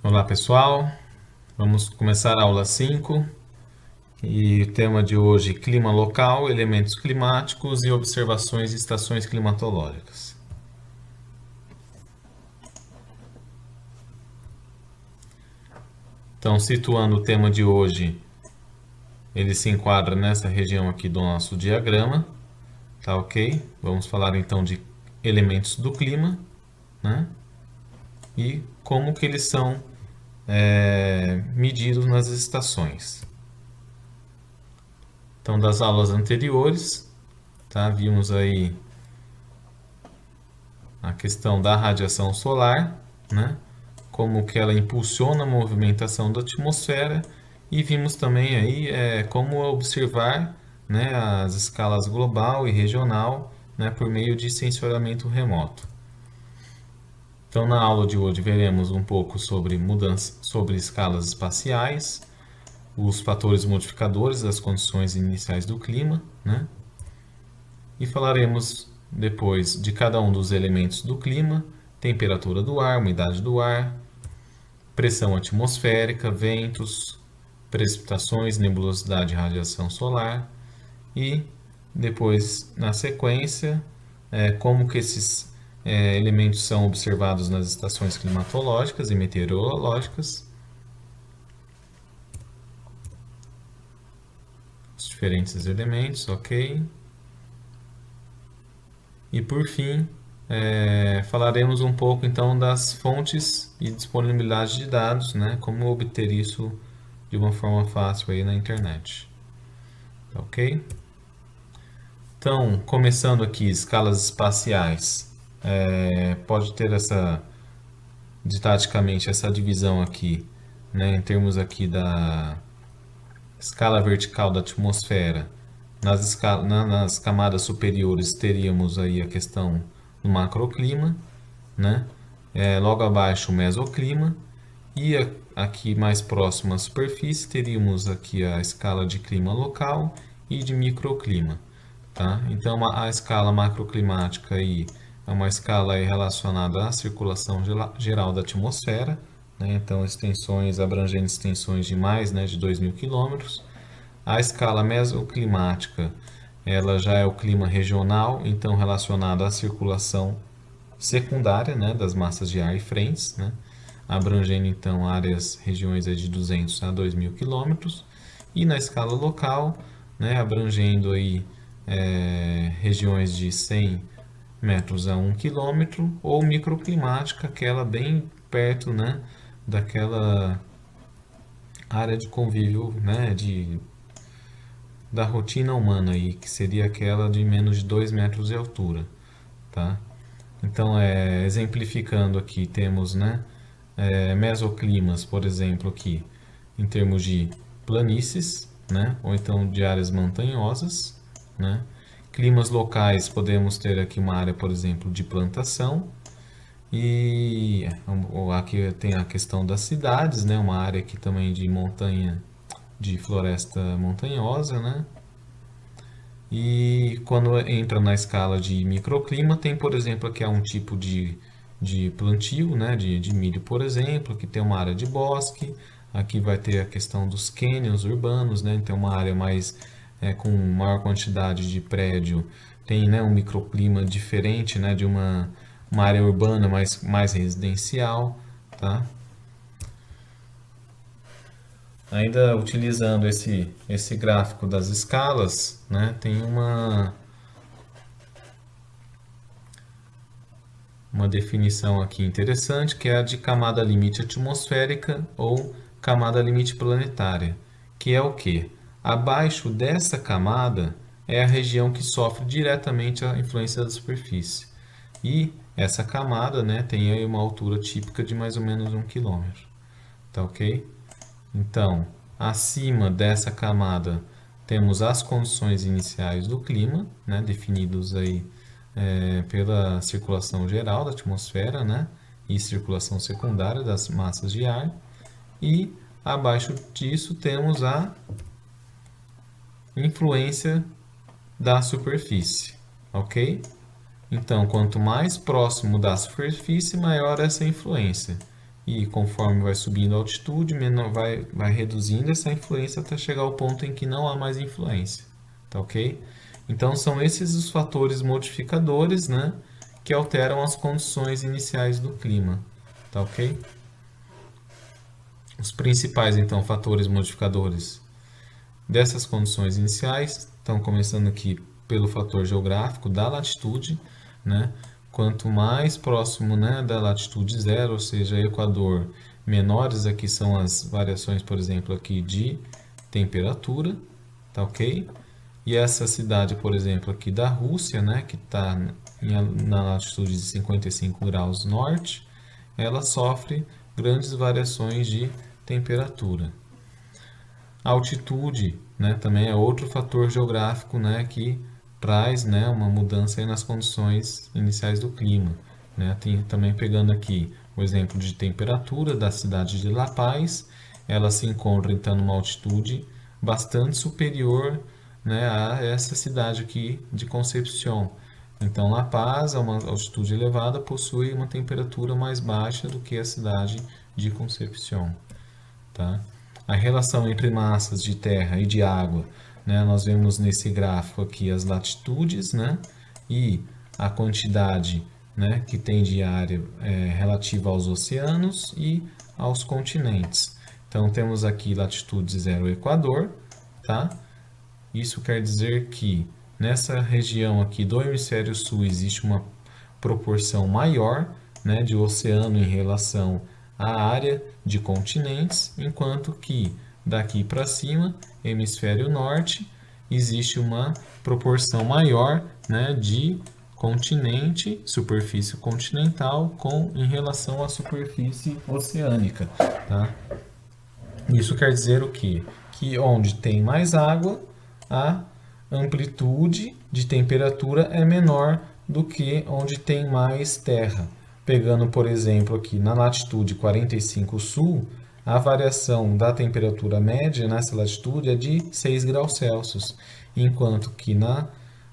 Olá pessoal, vamos começar a aula 5 e o tema de hoje: clima local, elementos climáticos e observações de estações climatológicas. Então, situando o tema de hoje, ele se enquadra nessa região aqui do nosso diagrama, tá ok? Vamos falar então de elementos do clima, né? E como que eles são medidos nas estações. Então, das aulas anteriores, tá? Vimos aí a questão da radiação solar, né? Como que ela impulsiona a movimentação da atmosfera e vimos também aí como observar, né, as escalas global e regional, né, por meio de sensoriamento remoto. Então, na aula de hoje veremos um pouco sobre mudanças, sobre escalas espaciais, os fatores modificadores das condições iniciais do clima, né? E falaremos depois de cada um dos elementos do clima: temperatura do ar, umidade do ar, pressão atmosférica, ventos, precipitações, nebulosidade e radiação solar. E depois, na sequência, como que esses elementos são observados nas estações climatológicas e meteorológicas, os diferentes elementos, ok? E por fim, falaremos um pouco então das fontes e disponibilidade de dados, né? Como obter isso de uma forma fácil aí na internet, ok? Então, começando aqui, escalas espaciais, pode ter didaticamente essa divisão aqui, né? Em termos aqui da escala vertical da atmosfera. Nas camadas superiores teríamos aí a questão do macroclima, né? Logo abaixo o mesoclima e aqui mais próximo à superfície teríamos aqui a escala de clima local e de microclima, tá? Então a escala macroclimática aí é uma escala aí relacionada à circulação geral da atmosfera, né? Então extensões abrangendo extensões de mais, né, de 2.000 quilômetros. A escala mesoclimática, ela já é o clima regional, então relacionado à circulação secundária, né, das massas de ar e frentes, né, abrangendo então áreas, regiões de 200 a 2.000 quilômetros. E na escala local, né, abrangendo aí regiões de 100 metros a 1 quilômetro, ou microclimática, aquela bem perto, né, daquela área de convívio, né, da rotina humana aí, que seria aquela de menos de 2 metros de altura, tá? Então, exemplificando aqui, temos, né, mesoclimas, por exemplo, aqui, em termos de planícies, né, ou então de áreas montanhosas, né? Climas locais, podemos ter aqui uma área, por exemplo, de plantação, e aqui tem a questão das cidades, né, uma área aqui também de montanha, de floresta montanhosa, né? E quando entra na escala de microclima, tem, por exemplo, aqui um tipo de plantio, né, de milho, por exemplo, que tem uma área de bosque. Aqui vai ter a questão dos cânions urbanos, né, então uma área mais com maior quantidade de prédio, tem, né, um microclima diferente, né, de uma área urbana mais residencial, tá? Ainda utilizando esse gráfico das escalas, né, tem uma definição aqui interessante, que é a de camada limite atmosférica ou camada limite planetária, que é o que? Abaixo dessa camada é a região que sofre diretamente a influência da superfície. E essa camada, né, tem aí uma altura típica de mais ou menos 1 quilômetro. Tá ok? Então, acima dessa camada temos as condições iniciais do clima, né, definidos aí pela circulação geral da atmosfera, né, e circulação secundária das massas de ar. E abaixo disso temos a influência da superfície, ok? Então, quanto mais próximo da superfície, maior essa influência. e conforme vai subindo a altitude, vai reduzindo essa influência até chegar ao ponto em que não há mais influência, tá ok? Então são esses os fatores modificadores, né, que alteram as condições iniciais do clima, tá ok? Os principais então fatores modificadores dessas condições iniciais estão começando aqui pelo fator geográfico da latitude, né? Quanto mais próximo, né, da latitude zero, ou seja, Equador, menores aqui são as variações, por exemplo, aqui de temperatura, tá ok? E essa cidade, por exemplo, aqui da Rússia, né, que está na latitude de 55 graus norte, ela sofre grandes variações de temperatura. A altitude, né, também é outro fator geográfico, né, que traz, né, uma mudança aí nas condições iniciais do clima, né? Tem, também pegando aqui o exemplo de temperatura da cidade de La Paz, ela se encontra então numa altitude bastante superior, né, a essa cidade aqui de Concepción. Então, La Paz, a uma altitude elevada, possui uma temperatura mais baixa do que a cidade de Concepción, tá? A relação entre massas de terra e de água, né? Nós vemos nesse gráfico aqui as latitudes, né? E a quantidade, né, que tem de área relativa aos oceanos e aos continentes. Então temos aqui latitude zero Equador, tá? Isso quer dizer que nessa região aqui do hemisfério sul existe uma proporção maior, né, de oceano em relação à área de continentes, enquanto que daqui para cima, hemisfério norte, existe uma proporção maior, né, de continente, superfície continental em relação à superfície oceânica, tá? Isso quer dizer o quê? Que onde tem mais água, a amplitude de temperatura é menor do que onde tem mais terra. Pegando, por exemplo, aqui na latitude 45 sul, a variação da temperatura média nessa latitude é de 6 graus Celsius, enquanto que na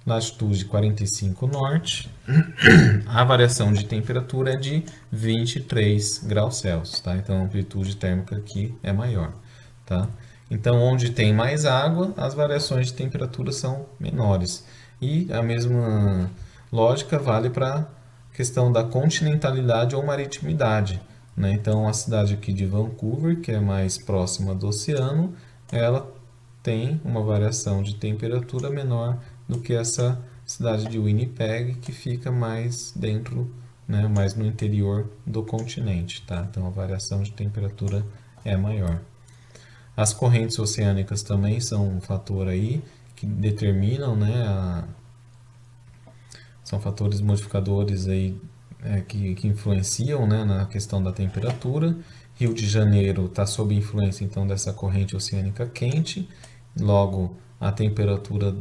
latitude 45 norte, a variação de temperatura é de 23 graus Celsius, tá? Então a amplitude térmica aqui é maior, tá? Então, onde tem mais água, as variações de temperatura são menores. E a mesma lógica vale para a questão da continentalidade ou maritimidade, né? Então, a cidade aqui de Vancouver, que é mais próxima do oceano, ela tem uma variação de temperatura menor do que essa cidade de Winnipeg, que fica mais dentro, né, mais no interior do continente, tá? Então, a variação de temperatura é maior. As correntes oceânicas também são um fator aí que determinam, né, são fatores modificadores aí que influenciam, né, na questão da temperatura. Rio de Janeiro está sob influência então dessa corrente oceânica quente, logo a temperatura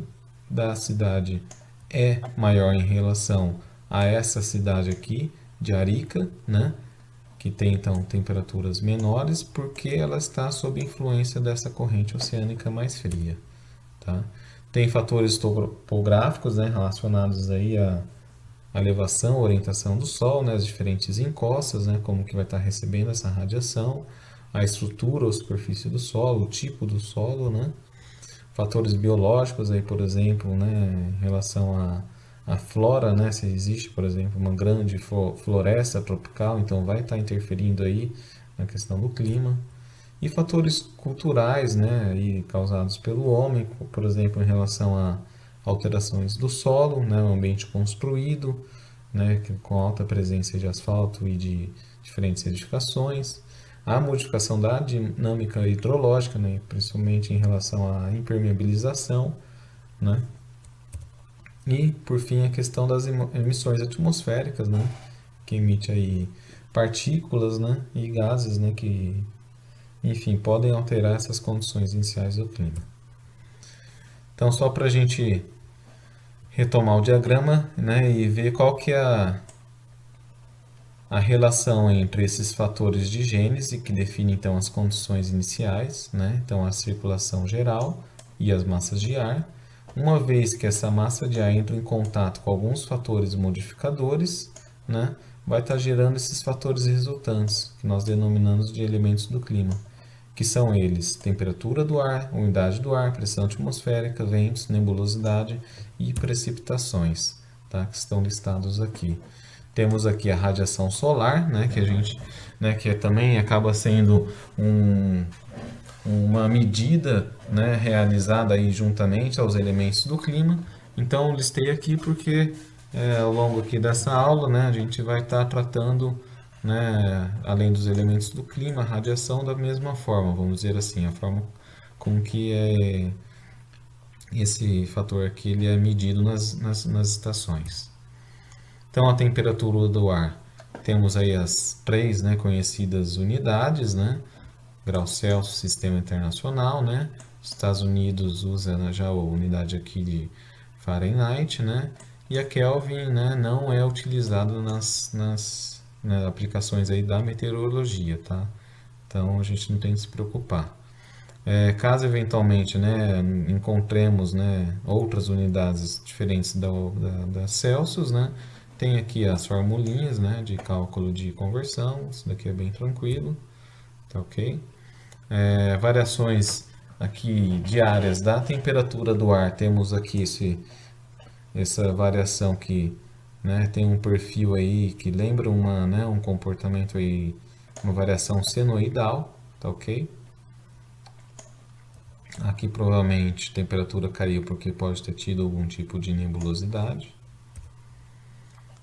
da cidade é maior em relação a essa cidade aqui de Arica, né? Que tem então temperaturas menores porque ela está sob influência dessa corrente oceânica mais fria, tá? Tem fatores topográficos, né, relacionados aí à elevação, orientação do Sol, né, as diferentes encostas, né, como que vai estar recebendo essa radiação, a estrutura ou superfície do solo, o tipo do solo, né? Fatores biológicos aí, por exemplo, né, em relação à flora, né, se existe, por exemplo, uma grande floresta tropical, então vai estar interferindo aí na questão do clima. E fatores culturais, né, aí causados pelo homem, por exemplo, em relação a alterações do solo, né, o ambiente construído, né, com alta presença de asfalto e de diferentes edificações. A modificação da dinâmica hidrológica, né, principalmente em relação à impermeabilização, né? E, por fim, a questão das emissões atmosféricas, né, que emite aí partículas, né, e gases, né, que, enfim, podem alterar essas condições iniciais do clima. Então, só para a gente retomar o diagrama, né, e ver qual que é a relação entre esses fatores de gênese, que definem então as condições iniciais, né? Então a circulação geral e as massas de ar, uma vez que essa massa de ar entra em contato com alguns fatores modificadores, né, vai estar gerando esses fatores resultantes, que nós denominamos de elementos do clima, que são eles: temperatura do ar, umidade do ar, pressão atmosférica, ventos, nebulosidade e precipitações, tá? Que estão listados aqui. Temos aqui a radiação solar, né, que a gente, né, que também acaba sendo uma medida, né, realizada aí juntamente aos elementos do clima. Então, eu listei aqui porque ao longo aqui dessa aula, né, a gente vai estar tratando, né, além dos elementos do clima, a radiação da mesma forma, vamos dizer assim, a forma com que esse fator aqui ele é medido nas estações. Então, a temperatura do ar, temos aí as três, né, conhecidas unidades, né? Graus Celsius, sistema internacional, né? Os Estados Unidos usa já a unidade aqui de Fahrenheit, né? E a Kelvin, né, não é utilizada nas aplicações aí da meteorologia, tá? Então a gente não tem que se preocupar. Caso eventualmente, né, encontremos, né, outras unidades diferentes da Celsius, né, tem aqui as formulinhas, né, de cálculo de conversão. Isso daqui é bem tranquilo, tá ok? Variações aqui diárias da temperatura do ar. Temos aqui essa variação que, né, tem um perfil aí que lembra né, um comportamento aí, uma variação senoidal, tá ok? Aqui provavelmente a temperatura caiu porque pode ter tido algum tipo de nebulosidade.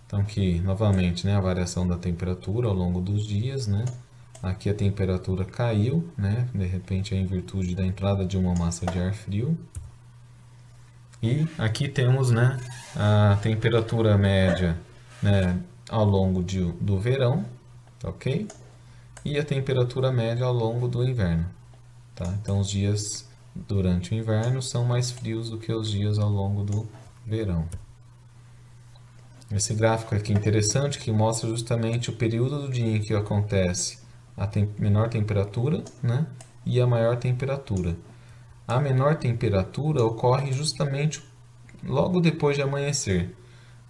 Então aqui novamente, né, a variação da temperatura ao longo dos dias, né? Aqui a temperatura caiu, né? De repente é em virtude da entrada de uma massa de ar frio. E aqui temos, né, a temperatura média, né, ao longo do verão, tá ok? E a temperatura média ao longo do inverno, tá? Então os dias durante o inverno são mais frios do que os dias ao longo do verão. Esse gráfico aqui é interessante, que mostra justamente o período do dia em que acontece a menor temperatura, né, e a maior temperatura. A menor temperatura ocorre justamente logo depois de amanhecer,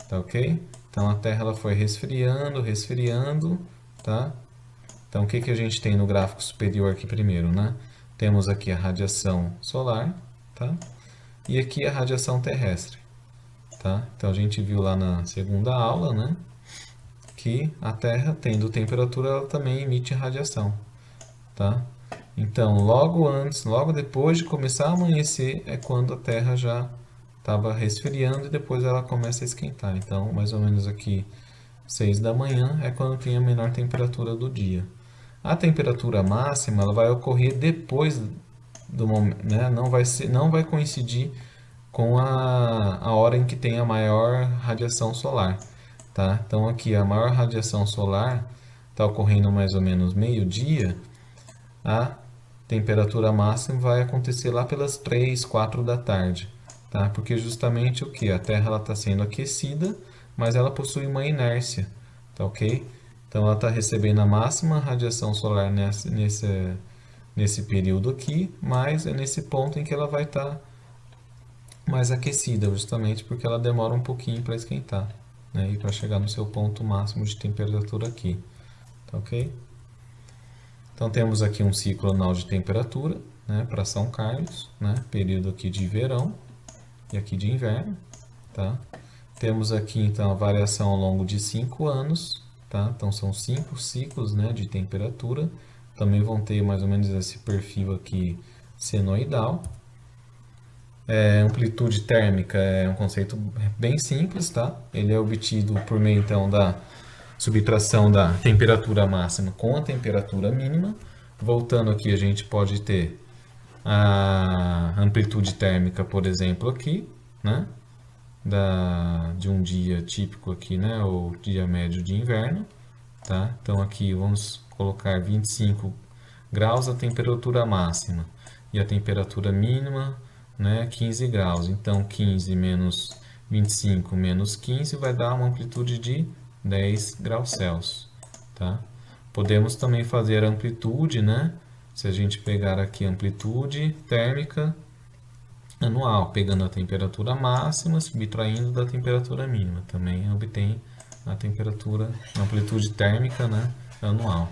tá ok? Então a Terra ela foi resfriando, resfriando, tá? Então o que que a gente tem no gráfico superior aqui primeiro, né? Temos aqui a radiação solar, tá? E aqui a radiação terrestre, tá? Então a gente viu lá na segunda aula, né, que a Terra, tendo temperatura, ela também emite radiação, tá? Então, logo antes, logo depois de começar a amanhecer, é quando a Terra já estava resfriando e depois ela começa a esquentar. Então, mais ou menos aqui, 6 da manhã é quando tem a menor temperatura do dia. A temperatura máxima ela vai ocorrer depois do momento, né? Não vai coincidir com a hora em que tem a maior radiação solar, tá? Então aqui a maior radiação solar está ocorrendo mais ou menos meio-dia. A temperatura máxima vai acontecer lá pelas 3, 4 da tarde, tá? Porque justamente o que? A Terra está sendo aquecida, mas ela possui uma inércia, tá ok? Então ela está recebendo a máxima radiação solar nesse período aqui, mas é nesse ponto em que ela vai estar mais aquecida, justamente porque ela demora um pouquinho para esquentar, né? E para chegar no seu ponto máximo de temperatura aqui, tá ok? Então temos aqui um ciclo anual de temperatura, né, para São Carlos, né, período aqui de verão e aqui de inverno, tá? Temos aqui então a variação ao longo de 5 anos, tá? Então são 5 ciclos, né, de temperatura. Também vão ter mais ou menos esse perfil aqui senoidal. Amplitude térmica é um conceito bem simples, tá? Ele é obtido por meio então da subtração da temperatura máxima com a temperatura mínima. Voltando aqui, a gente pode ter a amplitude térmica, por exemplo, aqui, né? De um dia típico aqui, né? Ou dia médio de inverno, tá? Então aqui vamos colocar 25 graus a temperatura máxima e a temperatura mínima, né, 15 graus. Então 15 menos 25 menos 15 vai dar uma amplitude de 10 graus Celsius, tá? Podemos também fazer a amplitude, né? Se a gente pegar aqui a amplitude térmica anual, pegando a temperatura máxima, subtraindo da temperatura mínima, também obtém a temperatura, a amplitude térmica, né, anual.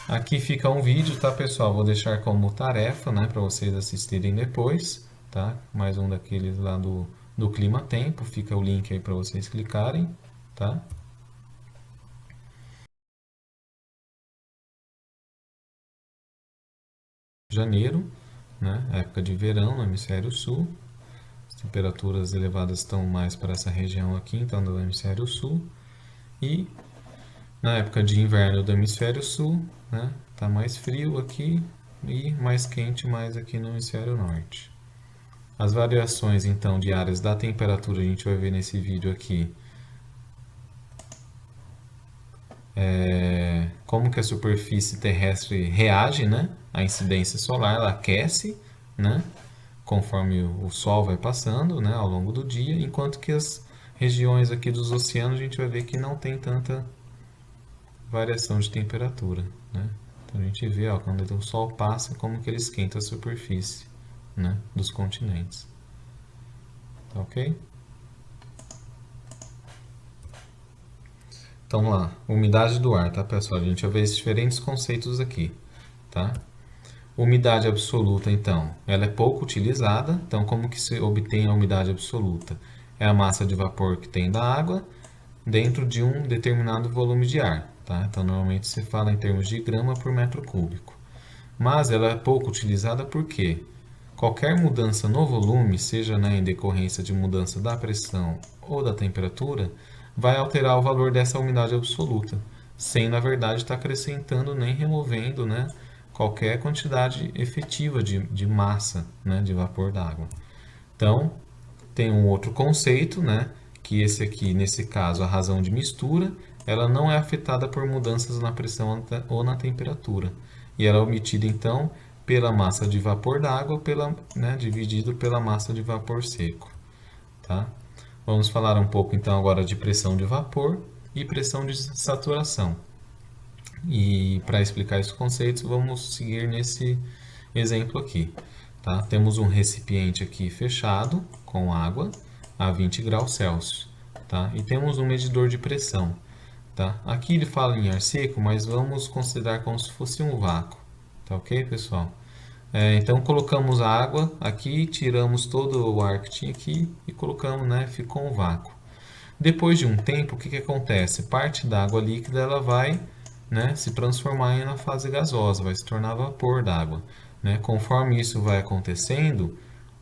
Aqui fica um vídeo, tá, pessoal? Vou deixar como tarefa, né, para vocês assistirem depois, tá? Mais um daqueles lá do Clima Tempo, fica o link aí para vocês clicarem, tá? Janeiro, né, época de verão no hemisfério sul. As temperaturas elevadas estão mais para essa região aqui, então do hemisfério sul. E na época de inverno do hemisfério sul, né, tá mais frio aqui e mais quente mais aqui no hemisfério norte. As variações então diárias da temperatura a gente vai ver nesse vídeo aqui. Como que a superfície terrestre reage, né, à incidência solar, ela aquece, né, conforme o Sol vai passando, né, ao longo do dia, enquanto que as regiões aqui dos oceanos a gente vai ver que não tem tanta variação de temperatura, né? Então a gente vê, ó, quando o Sol passa, como que ele esquenta a superfície, né, dos continentes. Tá ok? Então vamos lá, umidade do ar, tá, pessoal? A gente vai ver esses diferentes conceitos aqui, tá? Umidade absoluta, então, ela é pouco utilizada. Então, como que se obtém a umidade absoluta? É a massa de vapor que tem da água dentro de um determinado volume de ar, tá? Então, normalmente se fala em termos de grama por metro cúbico. Mas ela é pouco utilizada porque qualquer mudança no volume, seja, né, em decorrência de mudança da pressão ou da temperatura, vai alterar o valor dessa umidade absoluta, sem, na verdade, estar acrescentando nem removendo, né, qualquer quantidade efetiva de massa, né, de vapor d'água. Então, tem um outro conceito, né, que esse aqui, nesse caso, a razão de mistura, ela não é afetada por mudanças na pressão ou na temperatura. E ela é obtida, então, pela massa de vapor d'água, né, dividido pela massa de vapor seco. Tá? Vamos falar um pouco, então, agora de pressão de vapor e pressão de saturação. E para explicar esses conceitos, vamos seguir nesse exemplo aqui. Tá? Temos um recipiente aqui fechado com água a 20 graus Celsius. Tá? E temos um medidor de pressão. Tá? Aqui ele fala em ar seco, mas vamos considerar como se fosse um vácuo. Tá ok, pessoal? Então colocamos a água aqui, tiramos todo o ar que tinha aqui e colocamos, né? Ficou um vácuo. Depois de um tempo, o que acontece? Parte da água líquida ela vai, né, se transformar em uma fase gasosa, vai se tornar vapor d'água. Né? Conforme isso vai acontecendo,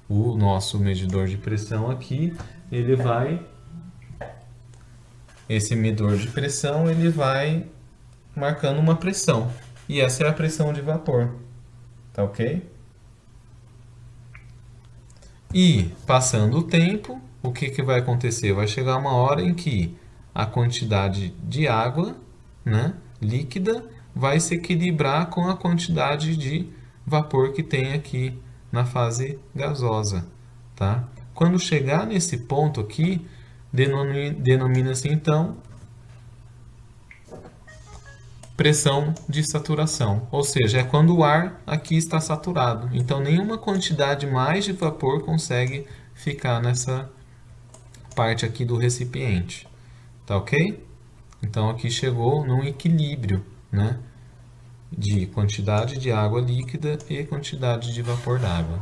o nosso medidor de pressão aqui, esse medidor de pressão, ele vai marcando uma pressão. E essa é a pressão de vapor. Tá ok? E passando o tempo, o que vai acontecer? Vai chegar uma hora em que a quantidade de água, né, líquida vai se equilibrar com a quantidade de vapor que tem aqui na fase gasosa, tá? Quando chegar nesse ponto aqui, denomina-se então pressão de saturação, ou seja, é quando o ar aqui está saturado. Então, nenhuma quantidade mais de vapor consegue ficar nessa parte aqui do recipiente. Tá ok? Então, aqui chegou num equilíbrio, né, de quantidade de água líquida e quantidade de vapor d'água.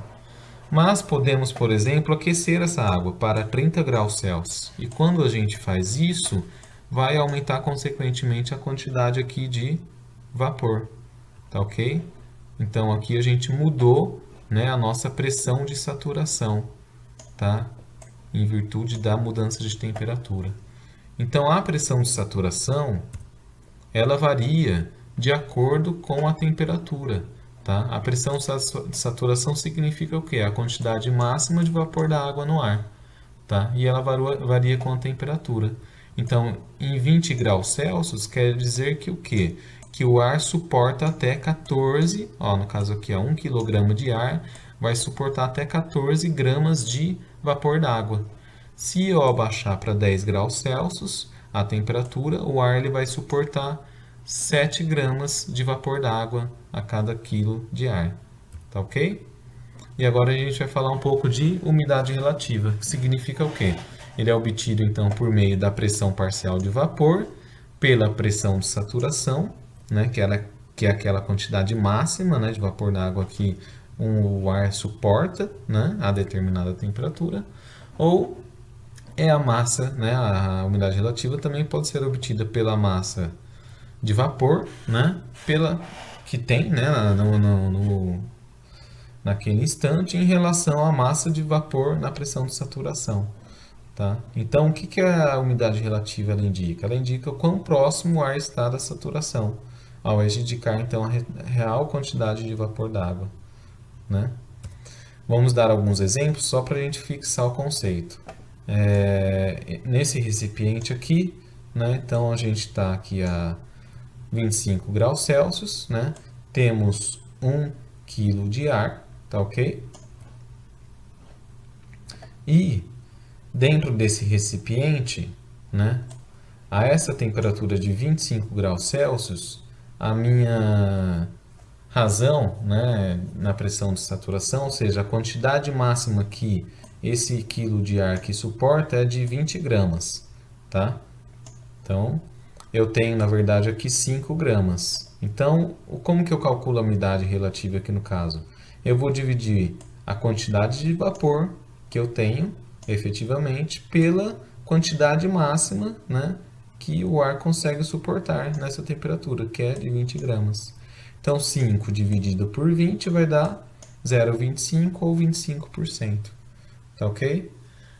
Mas podemos, por exemplo, aquecer essa água para 30 graus Celsius. E quando a gente faz isso, vai aumentar consequentemente a quantidade aqui de vapor, tá ok? Então aqui a gente mudou, né, a nossa pressão de saturação, tá? Em virtude da mudança de temperatura. Então a pressão de saturação, ela varia de acordo com a temperatura, tá? A pressão de saturação significa o quê? A quantidade máxima de vapor da água no ar, tá? E ela varia com a temperatura. Então, em 20 graus Celsius, quer dizer que o quê? Que o ar suporta até 14, ó, no caso aqui, 1 kg de ar, vai suportar até 14 gramas de vapor d'água. Se eu abaixar para 10 graus Celsius, a temperatura, o ar ele vai suportar 7 gramas de vapor d'água a cada quilo de ar. Tá ok? E agora a gente vai falar um pouco de umidade relativa, que significa o quê? Ele é obtido então por meio da pressão parcial de vapor, pela pressão de saturação, né, que é aquela quantidade máxima, né, de vapor d'água que o ar suporta, né, a determinada temperatura, ou é a massa, né, a umidade relativa também pode ser obtida pela massa de vapor, né, pela que tem, né, naquele instante em relação à massa de vapor na pressão de saturação. Tá? Então, o que a umidade relativa ela indica? Ela indica o quão próximo o ar está da saturação, ao invés de indicar então a real quantidade de vapor d'água. Né? Vamos dar alguns exemplos só para a gente fixar o conceito. Nesse recipiente aqui, né, então a gente está aqui a 25 graus Celsius, né, temos 1 kg de ar, tá ok? E dentro desse recipiente, né, a essa temperatura de 25 graus Celsius, a minha razão, né, na pressão de saturação, ou seja, a quantidade máxima que esse quilo de ar que suporta é de 20 gramas, tá? Então, eu tenho, na verdade, aqui 5 gramas. Então, como que eu calculo a umidade relativa aqui no caso? Eu vou dividir a quantidade de vapor que eu tenho, efetivamente, pela quantidade máxima, né, que o ar consegue suportar nessa temperatura, que é de 20 gramas. Então, 5 dividido por 20 vai dar 0,25 ou 25%. Tá ok?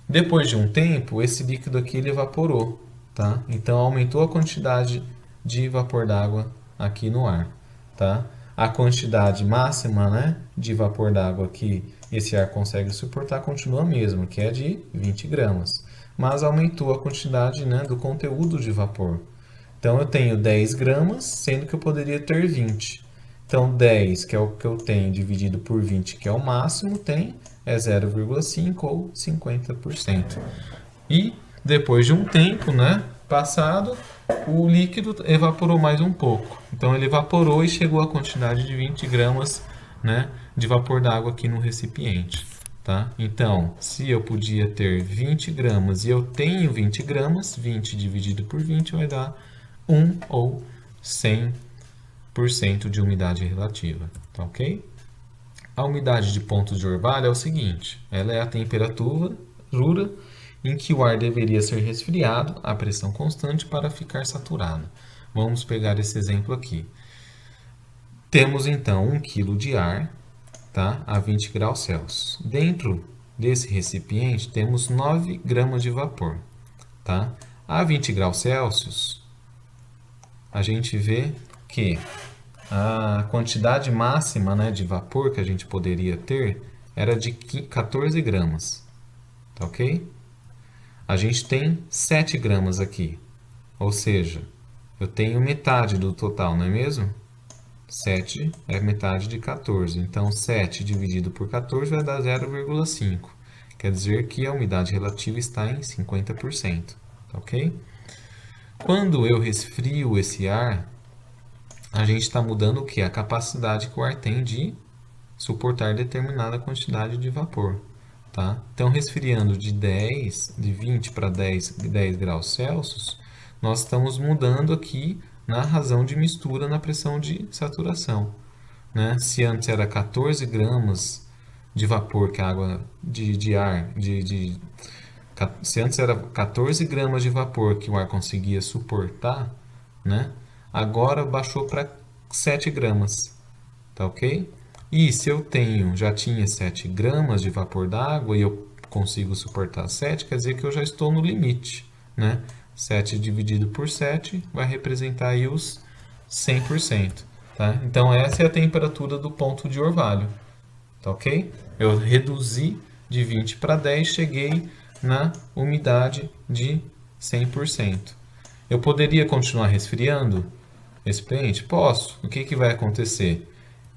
Depois de um tempo, esse líquido aqui ele evaporou. Tá? Então, aumentou a quantidade de vapor d'água aqui no ar. Tá? A quantidade máxima, né, de vapor d'água que esse ar consegue suportar continua a mesma, que é de 20 gramas. Mas aumentou a quantidade, né, do conteúdo de vapor. Então, eu tenho 10 gramas, sendo que eu poderia ter 20. Então, 10, que é o que eu tenho, dividido por 20, que é o máximo, é 0,5 ou 50%. E depois de um tempo, né, passado, o líquido evaporou mais um pouco. Então, ele evaporou e chegou à quantidade de 20 gramas, né, de vapor d'água aqui no recipiente. Tá? Então, se eu podia ter 20 gramas e eu tenho 20 gramas, 20 dividido por 20 vai dar 1 ou 100% de umidade relativa. Tá ok? A umidade de ponto de orvalho é o seguinte: ela é a temperatura em que o ar deveria ser resfriado a pressão constante para ficar saturado. Vamos pegar esse exemplo aqui. Temos então 1 kg de ar, tá, a 20 graus Celsius. Dentro desse recipiente temos 9 gramas de vapor. Tá? A 20 graus Celsius, a gente vê que a quantidade máxima, né, de vapor que a gente poderia ter era de 14 gramas. Tá ok? A gente tem 7 gramas aqui. Ou seja, eu tenho metade do total, não é mesmo? 7 é metade de 14. Então, 7 dividido por 14 vai dar 0,5. Quer dizer que a umidade relativa está em 50%. Tá ok? Quando eu resfrio esse ar, a gente está mudando o que? A capacidade que o ar tem de suportar determinada quantidade de vapor. Tá? Então, resfriando de 20 para 10 graus Celsius, nós estamos mudando aqui na razão de mistura na pressão de saturação. Né? Se antes era 14 gramas de vapor que a água de ar, se antes era 14 gramas de vapor que o ar conseguia suportar, né? Agora baixou para 7 gramas. Tá ok? E se eu já tinha 7 gramas de vapor d'água e eu consigo suportar 7, quer dizer que eu já estou no limite, né? 7 dividido por 7 vai representar aí os 100%, tá? Então, essa é a temperatura do ponto de orvalho, tá ok? Eu reduzi de 20 para 10, cheguei na umidade de 100%. Eu poderia continuar resfriando esse recipiente? Posso. O que vai acontecer?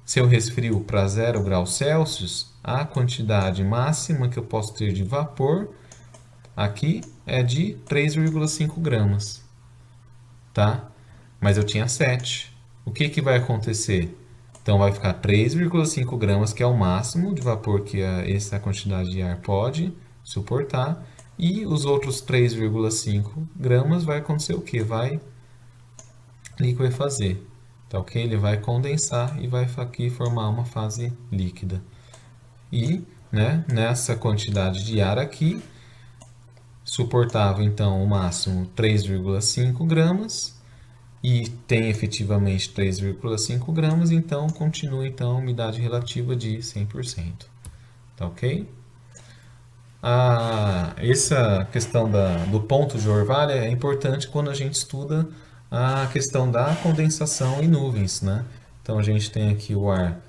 Se eu resfrio para 0 graus Celsius, a quantidade máxima que eu posso ter de vapor aqui é de 3,5 gramas. Tá? Mas eu tinha 7. O que vai acontecer? Então vai ficar 3,5 gramas, que é o máximo de vapor que essa quantidade de ar pode suportar. E os outros 3,5 gramas vai acontecer o que? Vai liquefazer. Tá ok? Ele vai condensar e vai aqui formar uma fase líquida. E, né, nessa quantidade de ar aqui, suportava então o máximo 3,5 gramas e tem efetivamente 3,5 gramas, então continua então a umidade relativa de 100%. Tá ok? Essa questão do ponto de orvalho é importante quando a gente estuda a questão da condensação em nuvens, né? Então a gente tem aqui o ar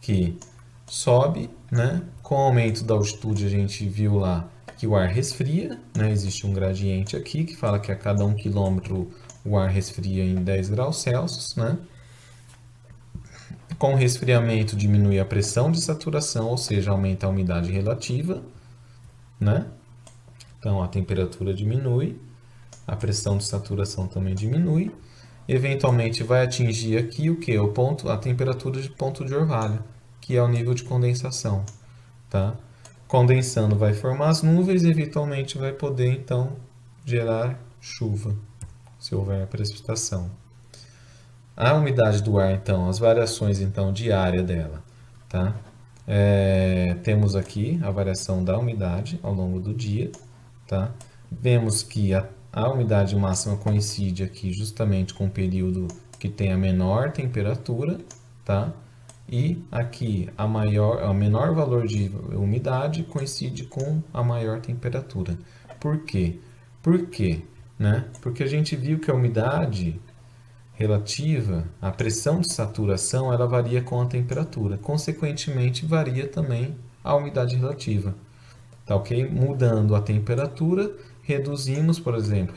que sobe, né? Com o aumento da altitude a gente viu lá que o ar resfria, né? Existe um gradiente aqui que fala que a cada 1 km o ar resfria em 10 graus Celsius, né? Com o resfriamento diminui a pressão de saturação, ou seja, aumenta a umidade relativa, né? Então a temperatura diminui, a pressão de saturação também diminui. Eventualmente vai atingir aqui o que? A temperatura de ponto de orvalho, que é o nível de condensação, tá? Condensando vai formar as nuvens e eventualmente vai poder então gerar chuva, se houver precipitação. A umidade do ar, então, as variações então diária dela, tá? Temos aqui a variação da umidade ao longo do dia, tá? Vemos que a umidade máxima coincide aqui justamente com o período que tem a menor temperatura, tá? E aqui o menor valor de umidade coincide com a maior temperatura. Por quê? Por quê? Né? Porque a gente viu que a umidade relativa, a pressão de saturação, ela varia com a temperatura. Consequentemente, varia também a umidade relativa. Tá ok? Mudando a temperatura, reduzimos, por exemplo,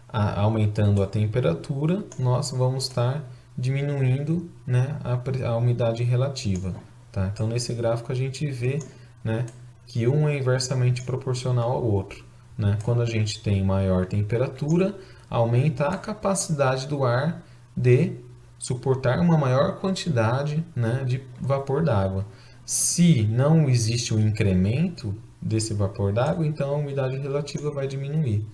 aumentando a temperatura, nós vamos estar diminuindo, né, a umidade relativa. Tá? Então, nesse gráfico a gente vê, né, que um é inversamente proporcional ao outro. Né? Quando a gente tem maior temperatura, aumenta a capacidade do ar de suportar uma maior quantidade, né, de vapor d'água. Se não existe um incremento desse vapor d'água, então a umidade relativa vai diminuir.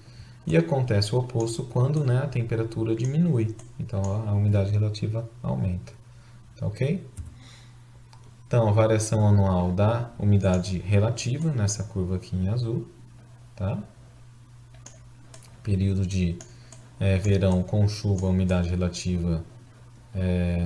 E acontece o oposto quando, né, a temperatura diminui. Então a umidade relativa aumenta. Tá ok? Então a variação anual da umidade relativa, nessa curva aqui em azul. Tá? Período de verão com chuva, a umidade relativa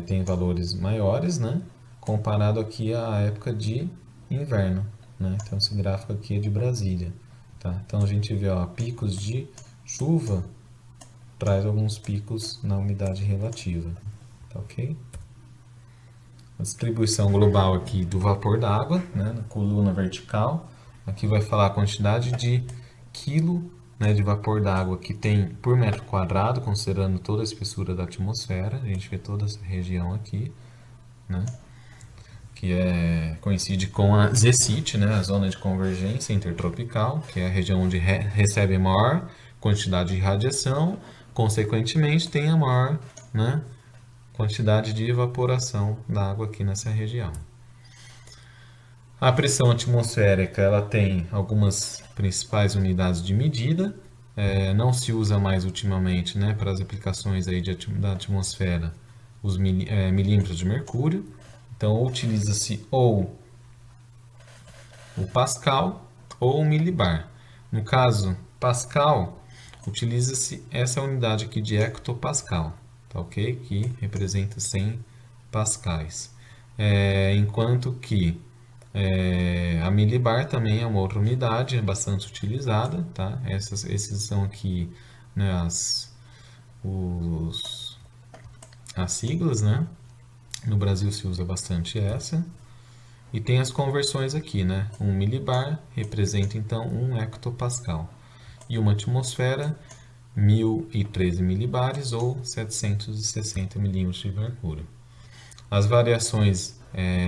tem valores maiores, né? Comparado aqui à época de inverno. Né? Então esse gráfico aqui é de Brasília. Tá? Então a gente vê picos de chuva traz alguns picos na umidade relativa, tá ok? A distribuição global aqui do vapor d'água, né, na coluna vertical, aqui vai falar a quantidade de quilo, né, de vapor d'água que tem por metro quadrado, considerando toda a espessura da atmosfera. A gente vê toda essa região aqui, né, que coincide com a ZCIT, né, a zona de convergência intertropical, que é a região onde recebe maior quantidade de radiação, consequentemente tem a maior, né, quantidade de evaporação da água aqui nessa região. A pressão atmosférica ela tem algumas principais unidades de medida, não se usa mais ultimamente, né, para as aplicações aí da atmosfera os milímetros de mercúrio, então utiliza-se ou o Pascal ou o milibar. No caso, Pascal, utiliza-se essa unidade aqui de hectopascal, tá ok? Que representa 100 pascais. Enquanto que a milibar também é uma outra unidade, é bastante utilizada, tá? Esses são aqui, né, as siglas, né? No Brasil se usa bastante essa. E tem as conversões aqui, né? 1 milibar representa então 1 hectopascal. E uma atmosfera, 1013 milibares ou 760 milímetros de mercúrio. As variações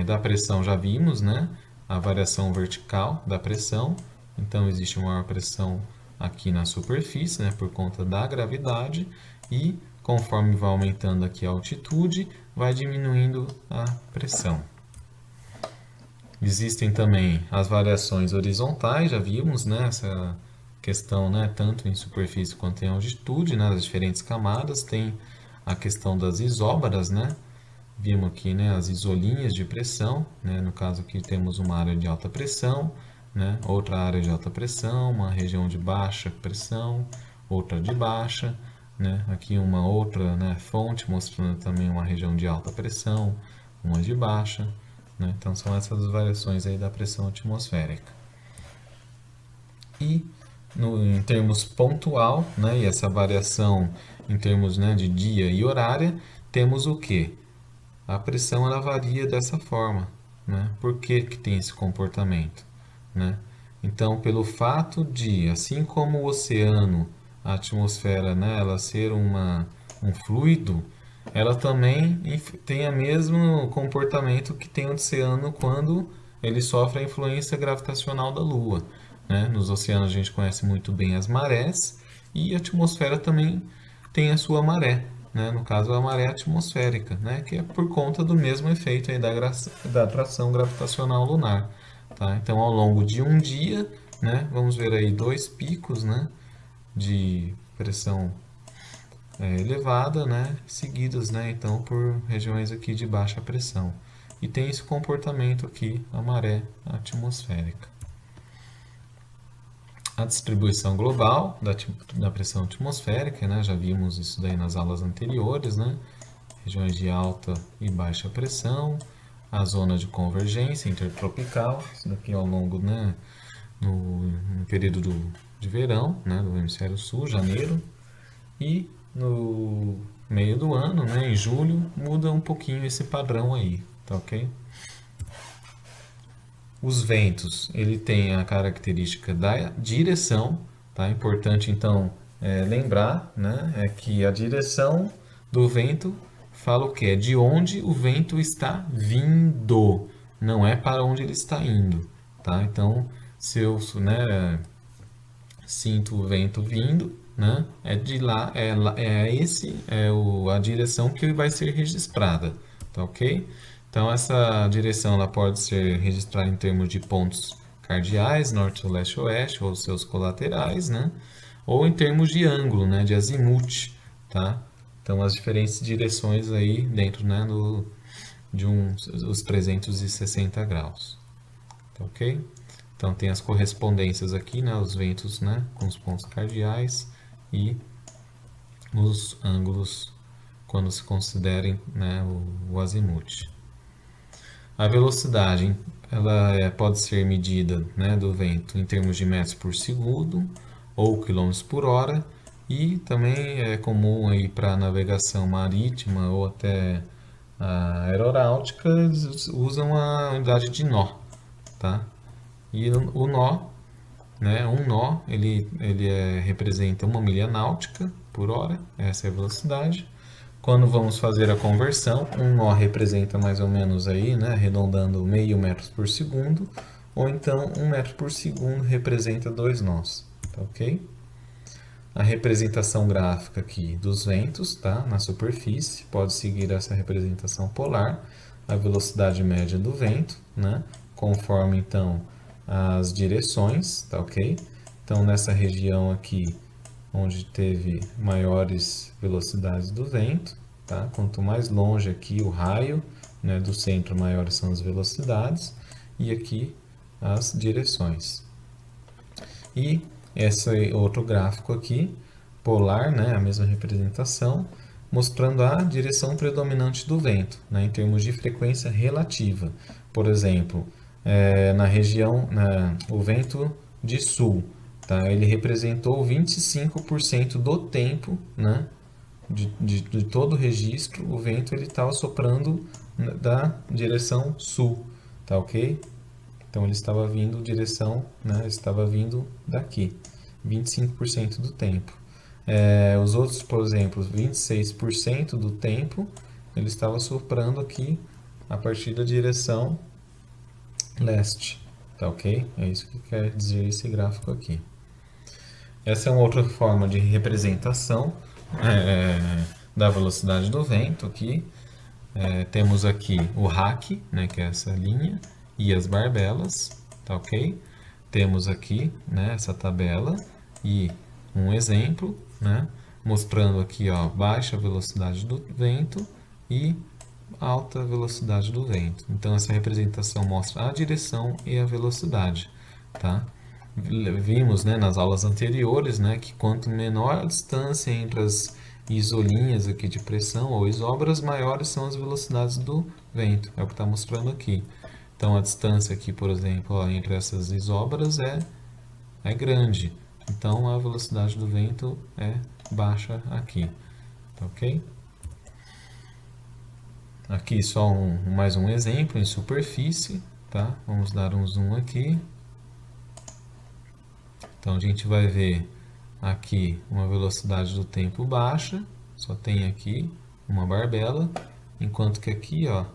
da pressão já vimos, né? A variação vertical da pressão. Então existe uma maior pressão aqui na superfície, né? Por conta da gravidade. E conforme vai aumentando aqui a altitude, vai diminuindo a pressão. Existem também as variações horizontais, já vimos, né, essa questão, né, tanto em superfície quanto em altitude, né, das diferentes camadas. Tem a questão das isóbaras, né? Vimos aqui, né, as isolinhas de pressão, né? No caso aqui temos uma área de alta pressão, né? Outra área de alta pressão, uma região de baixa pressão, outra de baixa, né? Aqui uma outra, né, fonte mostrando também uma região de alta pressão, uma de baixa, né? Então são essas variações aí da pressão atmosférica. E em termos pontual, né, e essa variação em termos, né, de dia e horária, temos o que? A pressão ela varia dessa forma, né? Por que tem esse comportamento, né? Então, pelo fato de, assim como o oceano, a atmosfera, né, ela ser um fluido, ela também tem o mesmo comportamento que tem o oceano quando ele sofre a influência gravitacional da Lua, né? Nos oceanos a gente conhece muito bem as marés e a atmosfera também tem a sua maré, né? No caso a maré atmosférica, né? Que é por conta do mesmo efeito aí da atração gravitacional lunar, tá? Então ao longo de um dia, né, vamos ver aí dois picos, né, de pressão elevada, né, seguidas, né, então por regiões aqui de baixa pressão. E tem esse comportamento aqui, a maré atmosférica. A distribuição global da pressão atmosférica, né, já vimos isso daí nas aulas anteriores, né, regiões de alta e baixa pressão, a zona de convergência intertropical, isso daqui ao longo, né, no período de verão, né, do hemisfério sul, janeiro, e no meio do ano, né, em julho, muda um pouquinho esse padrão aí, tá ok? Os ventos, ele tem a característica da direção, tá? Importante então lembrar, né, é que a direção do vento fala o que? É de onde o vento está vindo, não é para onde ele está indo, tá? Então, se eu, né, sinto o vento vindo, né, é de lá, a direção que vai ser registrada, tá ok? Então essa direção ela pode ser registrada em termos de pontos cardeais, norte, leste, oeste, ou seus colaterais, né? Ou em termos de ângulo, né, de azimuth, tá? Então as diferentes direções aí dentro, né, os 360 graus, tá ok? Então tem as correspondências aqui, né, os ventos, né, com os pontos cardeais e os ângulos quando se considerem, né, o azimuth. A velocidade ela pode ser medida, né, do vento em termos de metros por segundo ou quilômetros por hora, e também é comum aí para navegação marítima ou até a aeronáutica eles usam a unidade de nó, tá? E o nó, né, um nó ele representa 1 milha náutica por hora, essa é a velocidade. Quando vamos fazer a conversão, um nó representa mais ou menos aí, né, arredondando meio metro por segundo, ou então 1 metro por segundo representa 2 nós, tá ok? A representação gráfica aqui dos ventos, tá, na superfície, pode seguir essa representação polar, a velocidade média do vento, né, conforme então as direções, tá ok? Então nessa região aqui onde teve maiores velocidades do vento, tá? Quanto mais longe aqui o raio, né, do centro, maiores são as velocidades, e aqui as direções. E esse outro gráfico aqui, polar, né, a mesma representação, mostrando a direção predominante do vento, né, em termos de frequência relativa. Por exemplo, na região, o vento de sul, tá? Ele representou 25% do tempo, né, de todo o registro, o vento estava soprando da direção sul, tá ok? Então ele estava vindo direção, né, estava vindo daqui, 25% do tempo. Os outros, por exemplo, 26% do tempo, ele estava soprando aqui a partir da direção leste, tá ok? É isso que quer dizer esse gráfico aqui. Essa é uma outra forma de representação da velocidade do vento aqui. Temos aqui o RAC, né, que é essa linha, e as barbelas, tá ok? Temos aqui, né, essa tabela e um exemplo, né, mostrando aqui, ó, baixa velocidade do vento e alta velocidade do vento. Então essa representação mostra a direção e a velocidade, tá? Vimos, né, nas aulas anteriores, né, que quanto menor a distância entre as isolinhas aqui de pressão ou isobras, maiores são as velocidades do vento. É o que está mostrando aqui. Então a distância aqui, por exemplo, ó, entre essas isobras é grande. Então a velocidade do vento é baixa aqui. Tá ok? Aqui só mais um exemplo em superfície, tá? Vamos dar um zoom aqui. Então a gente vai ver aqui uma velocidade do tempo baixa, só tem aqui uma barbela, enquanto que aqui, ó,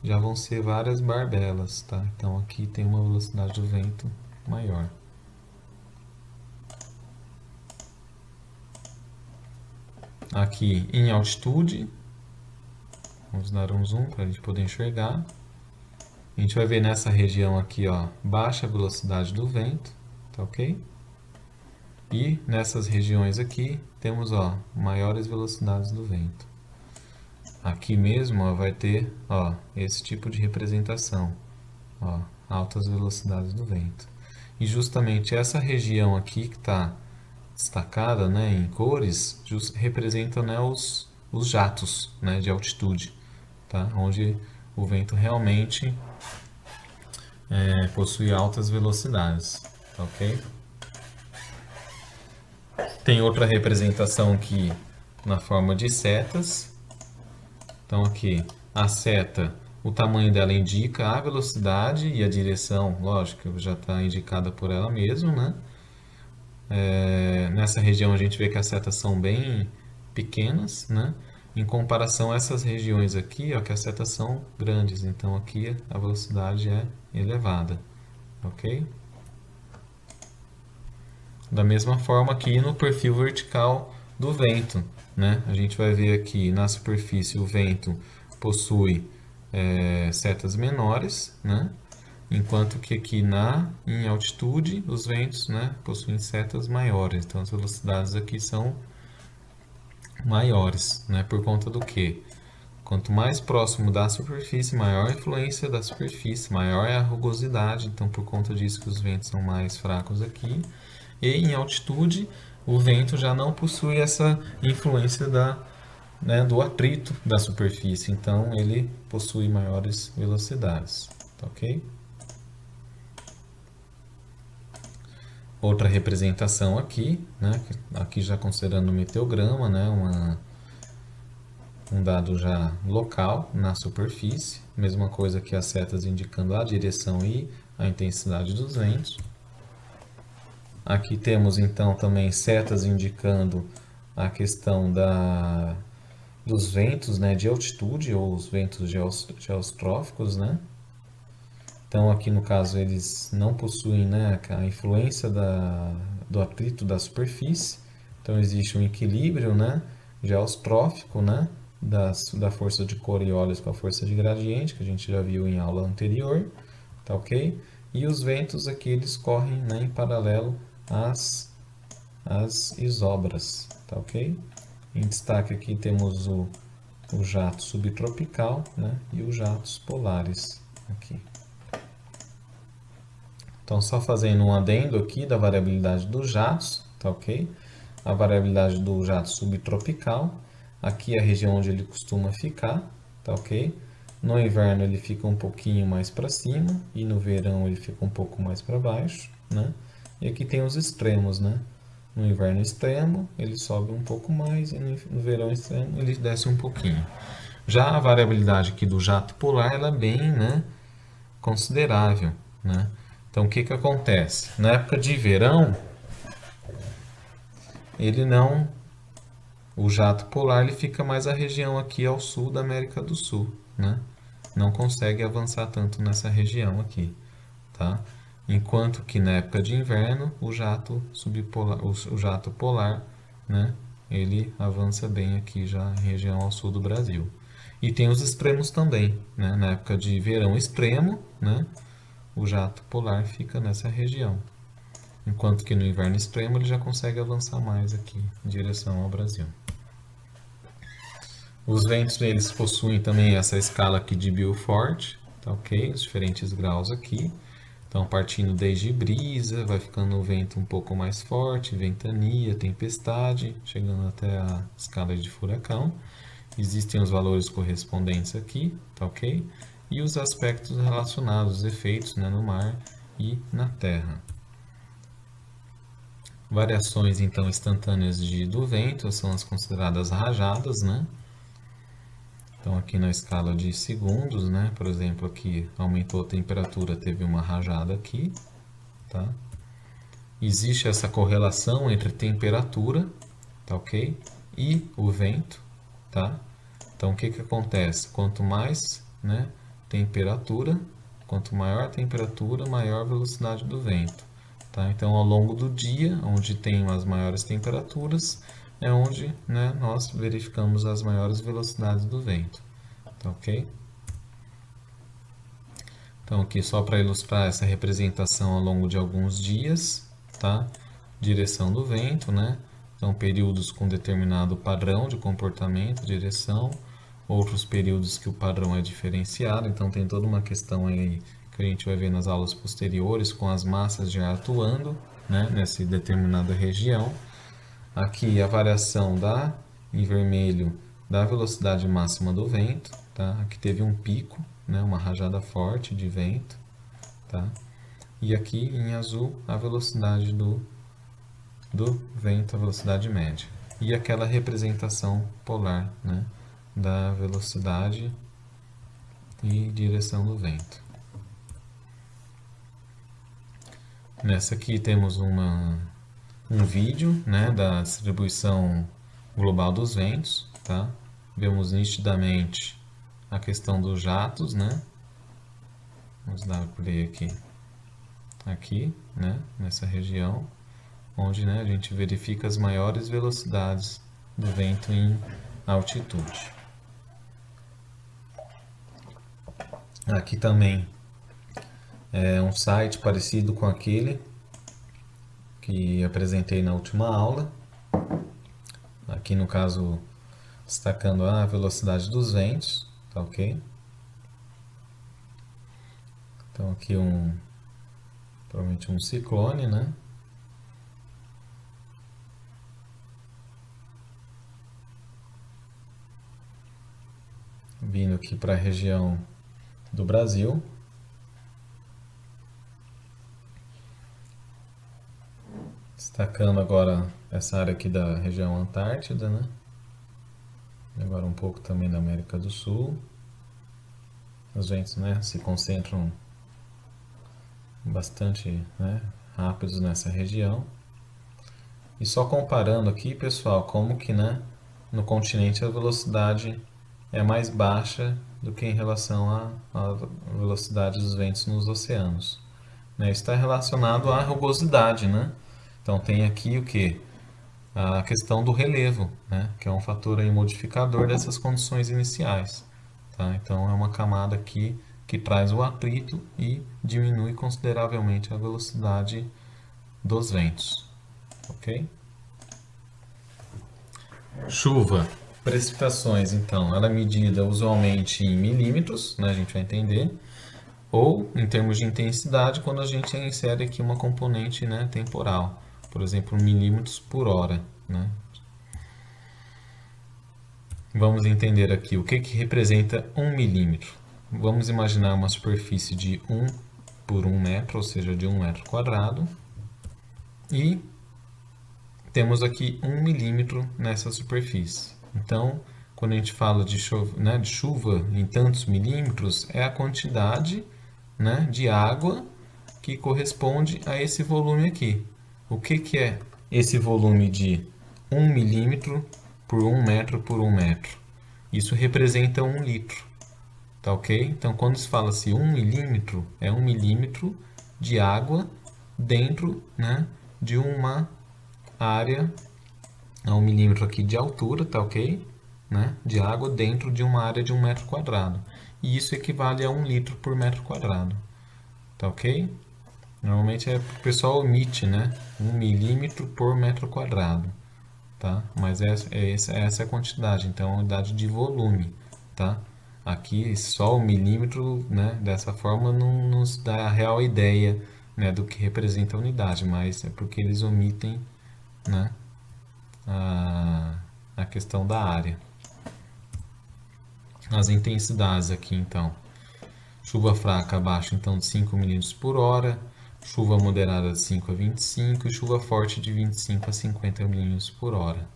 já vão ser várias barbelas, tá? Então aqui tem uma velocidade do vento maior. Aqui em altitude, vamos dar um zoom para a gente poder enxergar. A gente vai ver nessa região aqui, ó, baixa velocidade do vento, tá ok? E nessas regiões aqui temos, ó, maiores velocidades do vento. Aqui mesmo, ó, vai ter, ó, esse tipo de representação, ó, altas velocidades do vento. E justamente essa região aqui que está destacada, né, em cores, representa, né, os jatos, né, de altitude, tá? Onde o vento realmente possui altas velocidades, tá ok? Tem outra representação aqui na forma de setas. Então aqui a seta, o tamanho dela indica a velocidade e a direção, lógico, já está indicada por ela mesma, né? Nessa região a gente vê que as setas são bem pequenas, né? Em comparação a essas regiões aqui, ó, que as setas são grandes, então aqui a velocidade é elevada, ok? Da mesma forma aqui no perfil vertical do vento, né? A gente vai ver aqui na superfície o vento possui setas menores, né? Enquanto que aqui em altitude os ventos, né, possuem setas maiores. Então as velocidades aqui são maiores, né? Por conta do quê? Quanto mais próximo da superfície, maior a influência da superfície, maior é a rugosidade. Então por conta disso que os ventos são mais fracos aqui. E em altitude, o vento já não possui essa influência do atrito da superfície, então ele possui maiores velocidades, tá ok? Outra representação aqui, né, aqui já considerando o meteograma, né, um dado já local na superfície, mesma coisa que as setas indicando a direção e a intensidade dos ventos. Aqui temos então também setas indicando a questão dos ventos, né, de altitude ou os ventos geostróficos, né? Então aqui no caso eles não possuem, né, a influência do atrito da superfície. Então existe um equilíbrio, né, geostrófico, né, da força de Coriolis com a força de gradiente, que a gente já viu em aula anterior, tá ok? E os ventos aqui eles correm, né, em paralelo às isobras, tá ok? Em destaque aqui temos o jato subtropical, né, e os jatos polares aqui. Então, só fazendo um adendo aqui da variabilidade dos jatos, tá ok? A variabilidade do jato subtropical, aqui é a região onde ele costuma ficar, tá ok? No inverno ele fica um pouquinho mais para cima e no verão ele fica um pouco mais para baixo, né? E aqui tem os extremos, né? No inverno extremo ele sobe um pouco mais e no verão extremo ele desce um pouquinho. Já a variabilidade aqui do jato polar ela é bem, né, considerável, né? Então o que que acontece? Na época de verão ele não, o jato polar ele fica mais a região aqui ao sul da América do Sul, né? Não consegue avançar tanto nessa região aqui, tá? Enquanto que na época de inverno o jato subpolar, o jato polar, né, ele avança bem aqui já em região ao sul do Brasil. E tem os extremos também, né? Na época de verão extremo, né? O jato polar fica nessa região. Enquanto que no inverno extremo ele já consegue avançar mais aqui em direção ao Brasil. Os ventos eles possuem também essa escala aqui de Beaufort, tá ok? Os diferentes graus aqui. Então, partindo desde brisa, vai ficando o vento um pouco mais forte, ventania, tempestade, chegando até a escala de furacão. Existem os valores correspondentes aqui, tá ok? E os aspectos relacionados, os efeitos, né, no mar e na terra. Variações então instantâneas do vento são as consideradas rajadas, né? Então aqui na escala de segundos, né? Por exemplo, aqui aumentou a temperatura, teve uma rajada aqui, tá? Existe essa correlação entre temperatura, tá ok? E o vento, tá? Então o que que acontece? Quanto mais, né, temperatura, quanto maior a temperatura, maior a velocidade do vento. Tá? Então, ao longo do dia, onde tem as maiores temperaturas, é onde, né, nós verificamos as maiores velocidades do vento. Tá, ok? Então, aqui só para ilustrar essa representação ao longo de alguns dias, tá? Direção do vento, né? Então, períodos com determinado padrão de comportamento, direção, outros períodos que o padrão é diferenciado. Então, tem toda uma questão aí que a gente vai ver nas aulas posteriores, com as massas de ar atuando, né, nessa determinada região. Aqui a variação em vermelho, da velocidade máxima do vento, tá? Aqui teve um pico, né, uma rajada forte de vento, tá? E aqui em azul a velocidade do vento, a velocidade média. E aquela representação polar, né, da velocidade e direção do vento. Nessa aqui temos um vídeo, né, da distribuição global dos ventos, tá? Vemos nitidamente a questão dos jatos, né? Vamos dar play aqui, né, nessa região, onde, né, a gente verifica as maiores velocidades do vento em altitude. Aqui também é um site parecido com aquele que apresentei na última aula. Aqui no caso destacando a velocidade dos ventos, tá ok? Então aqui provavelmente um ciclone, né? Vindo aqui para a região do Brasil. Destacando agora essa área aqui da região Antártida, né? Agora um pouco também da América do Sul. Os ventos, né, se concentram bastante, né, rápidos nessa região. E só comparando aqui, pessoal, como que, né, no continente a velocidade é mais baixa do que em relação à velocidade dos ventos nos oceanos. Né? Isso está relacionado à rugosidade, né? Então tem aqui o que? A questão do relevo, né? Que é um fator aí modificador dessas condições iniciais. Tá? Então é uma camada aqui que traz o atrito e diminui consideravelmente a velocidade dos ventos. Ok? Chuva. Precipitações, então, ela é medida usualmente em milímetros, né? A gente vai entender. Ou em termos de intensidade, quando a gente insere aqui uma componente, né, temporal. Por exemplo, milímetros por hora, né? Vamos entender aqui o que representa 1 milímetro. Vamos imaginar uma superfície de 1 por 1 metro, ou seja, de 1 metro quadrado. E temos aqui 1 milímetro nessa superfície. Então, quando a gente fala de chuva em tantos milímetros, é a quantidade, né, de água que corresponde a esse volume aqui. O que é esse volume de 1 milímetro por 1 metro por 1 metro? Isso representa 1 litro, tá ok? Então, quando se fala-se 1 milímetro, é 1 milímetro de água dentro, né, de uma área a 1 milímetro aqui de altura, tá ok? né, de água dentro de uma área de 1 metro quadrado. E isso equivale a 1 litro por metro quadrado. Tá ok? Normalmente o pessoal omite, né? 1 milímetro por metro quadrado. Tá? Mas essa é a quantidade, então é a unidade de volume. Tá? Aqui só o milímetro, né, dessa forma não nos dá a real ideia, né, do que representa a unidade, mas é porque eles omitem, né, a questão da área. As intensidades aqui então: chuva fraca abaixo então de 5 milímetros por hora, chuva moderada de 5 a 25 e chuva forte de 25 a 50 milímetros por hora.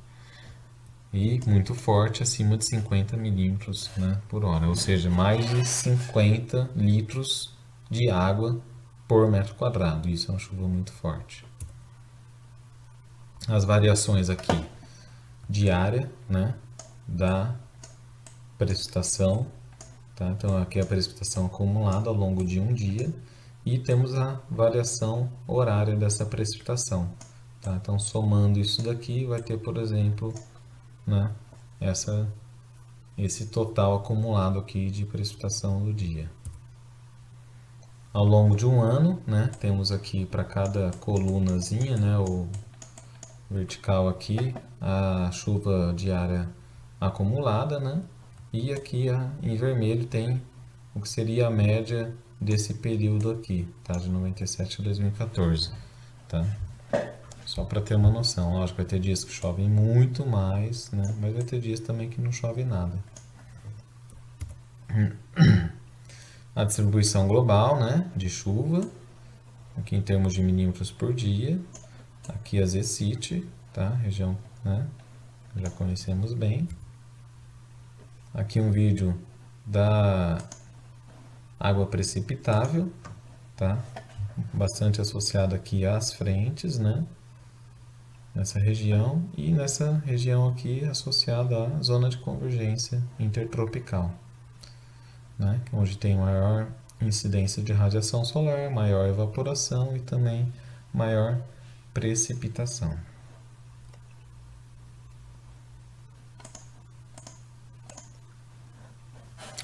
E muito forte acima de 50 milímetros, né, por hora, ou seja, mais de 50 litros de água por metro quadrado. Isso é uma chuva muito forte. As variações aqui diária, né, da precipitação, tá? Então aqui é a precipitação acumulada ao longo de um dia e temos a variação horária dessa precipitação, tá? Então somando isso daqui vai ter, por exemplo, né, esse total acumulado aqui de precipitação do dia. Ao longo de um ano, né, temos aqui para cada colunazinha, né, o vertical aqui, a chuva diária acumulada, né, e aqui em vermelho tem o que seria a média desse período aqui, tá, de 97 a 2014, tá? Só para ter uma noção, lógico, vai ter dias que chovem muito mais, né, mas vai ter dias também que não chove nada. A distribuição global, né, de chuva, aqui em termos de milímetros por dia, aqui a ZCIT, tá, região, né, já conhecemos bem. Aqui um vídeo da água precipitável, tá, bastante associado aqui às frentes, né, nessa região, e nessa região aqui associada à zona de convergência intertropical, né, onde tem maior incidência de radiação solar, maior evaporação e também maior precipitação.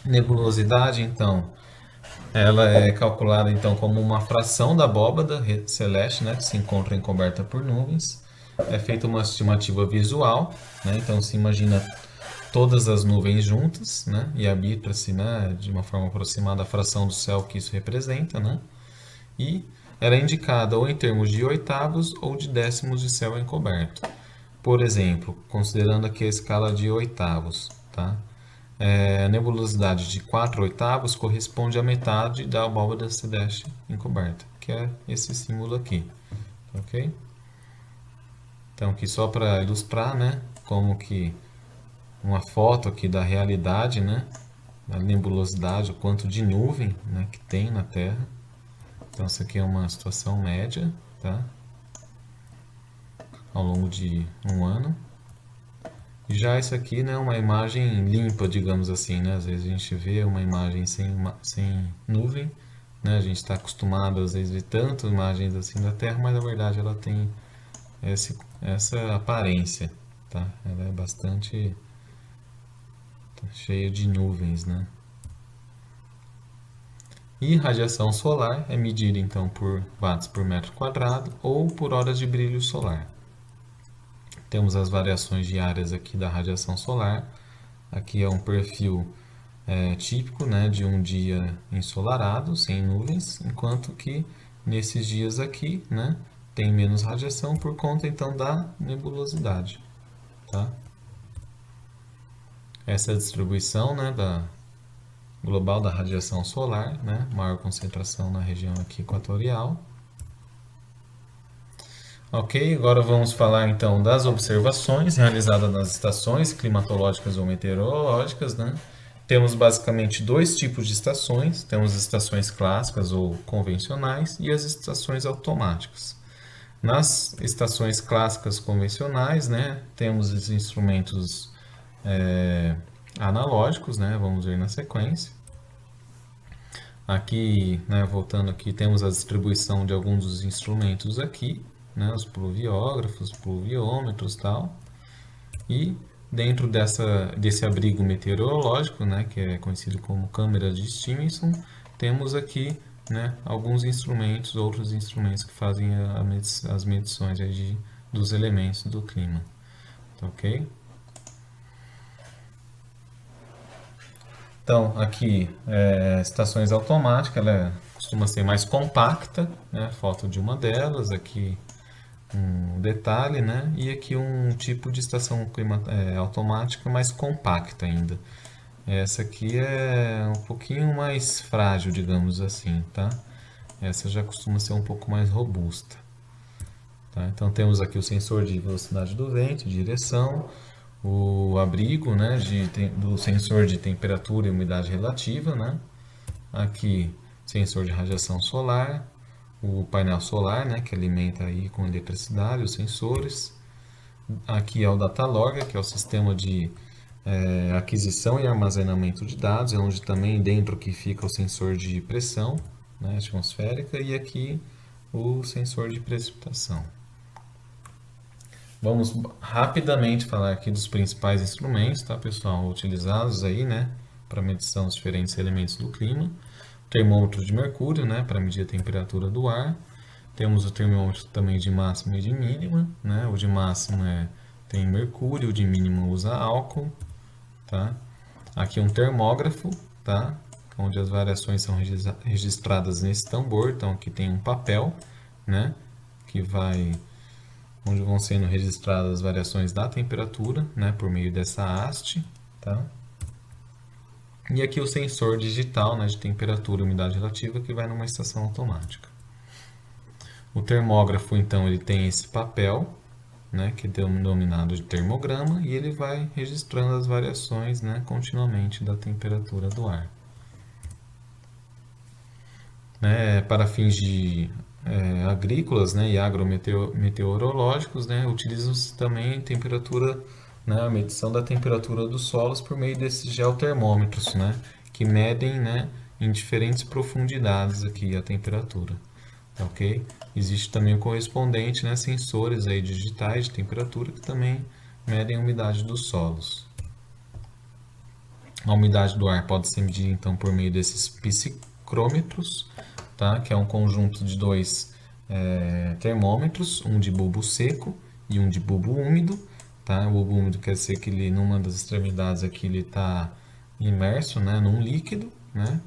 Nebulosidade, então, ela é calculada então como uma fração da abóbada celeste, né, que se encontra encoberta por nuvens. É feita uma estimativa visual, né, então se imagina todas as nuvens juntas, né, e arbitra-se, né, de uma forma aproximada a fração do céu que isso representa, né, e ela é indicada ou em termos de oitavos ou de décimos de céu encoberto. Por exemplo, considerando aqui a escala de oitavos, tá? A nebulosidade de 4 oitavos corresponde à metade da abóbada celeste encoberta, que é esse símbolo aqui, ok? Então, aqui só para ilustrar, né, como que uma foto aqui da realidade, né, da nebulosidade, o quanto de nuvem, né, que tem na Terra. Então, isso aqui é uma situação média, tá? Ao longo de um ano. E já isso aqui, né, é uma imagem limpa, digamos assim, né? Às vezes a gente vê uma imagem sem nuvem, né? A gente está acostumado, às vezes, a ver tantas imagens assim da Terra, mas na verdade ela tem essa aparência, tá? Ela é bastante cheia de nuvens, né? E radiação solar é medida então por watts por metro quadrado ou por horas de brilho solar. Temos as variações diárias aqui da radiação solar. Aqui é um perfil típico, né, de um dia ensolarado, sem nuvens, enquanto que nesses dias aqui, né, tem menos radiação por conta então da nebulosidade, tá? Essa é a distribuição, né, global da radiação solar, né, maior concentração na região aqui equatorial. Ok, agora vamos falar então das observações realizadas nas estações climatológicas ou meteorológicas, né? Temos basicamente dois tipos de estações, temos as estações clássicas ou convencionais e as estações automáticas. Nas estações clássicas convencionais, né, temos os instrumentos analógicos, né, vamos ver na sequência. Aqui, né, voltando aqui, temos a distribuição de alguns dos instrumentos aqui, né, os pluviógrafos, pluviômetros e tal. E dentro desse abrigo meteorológico, né, que é conhecido como câmera de Stephenson, temos aqui, né, alguns instrumentos, outros instrumentos que fazem as medições aí dos elementos do clima. Tá, ok? Então, aqui, estações automáticas, ela costuma ser mais compacta, né? Foto de uma delas, aqui um detalhe, né? E aqui um tipo de estação automática mais compacta ainda. Essa aqui é um pouquinho mais frágil, digamos assim, tá? Essa já costuma ser um pouco mais robusta. Tá? Então temos aqui o sensor de velocidade do vento, direção, o abrigo, né, do sensor de temperatura e umidade relativa, né? Aqui sensor de radiação solar, o painel solar, né, que alimenta aí com eletricidade os sensores. Aqui é o data logger, que é o sistema de aquisição e armazenamento de dados, é onde também dentro que fica o sensor de pressão, né, atmosférica, e aqui o sensor de precipitação. Vamos rapidamente falar aqui dos principais instrumentos, tá, pessoal, utilizados aí, né, para medição dos diferentes elementos do clima. Termômetro de mercúrio, né, para medir a temperatura do ar. Temos o termômetro também de máxima e de mínima, né? O de máxima tem mercúrio, o de mínima usa álcool, tá? Aqui um termógrafo, tá? Onde as variações são registradas nesse tambor. Então aqui tem um papel, né? Onde vão sendo registradas as variações da temperatura, né? Por meio dessa haste, tá? E aqui o sensor digital, né? De temperatura e umidade relativa que vai numa estação automática. O termógrafo, então, ele tem esse papel, né, que é denominado de termograma, e ele vai registrando as variações, né, continuamente da temperatura do ar. Para fins agrícolas, né, e agrometeorológicos, né, utilizam-se também temperatura, né, a medição da temperatura dos solos por meio desses geotermômetros, né, que medem, né, em diferentes profundidades aqui a temperatura. Ok? Existe também o correspondente, né, sensores aí digitais de temperatura que também medem a umidade dos solos. A umidade do ar pode ser medida então por meio desses psicrômetros, tá? Que é um conjunto de dois termômetros, um de bulbo seco e um de bulbo úmido. Tá? O bulbo úmido quer dizer que ele, numa das extremidades aqui ele está imerso, né, num líquido, né,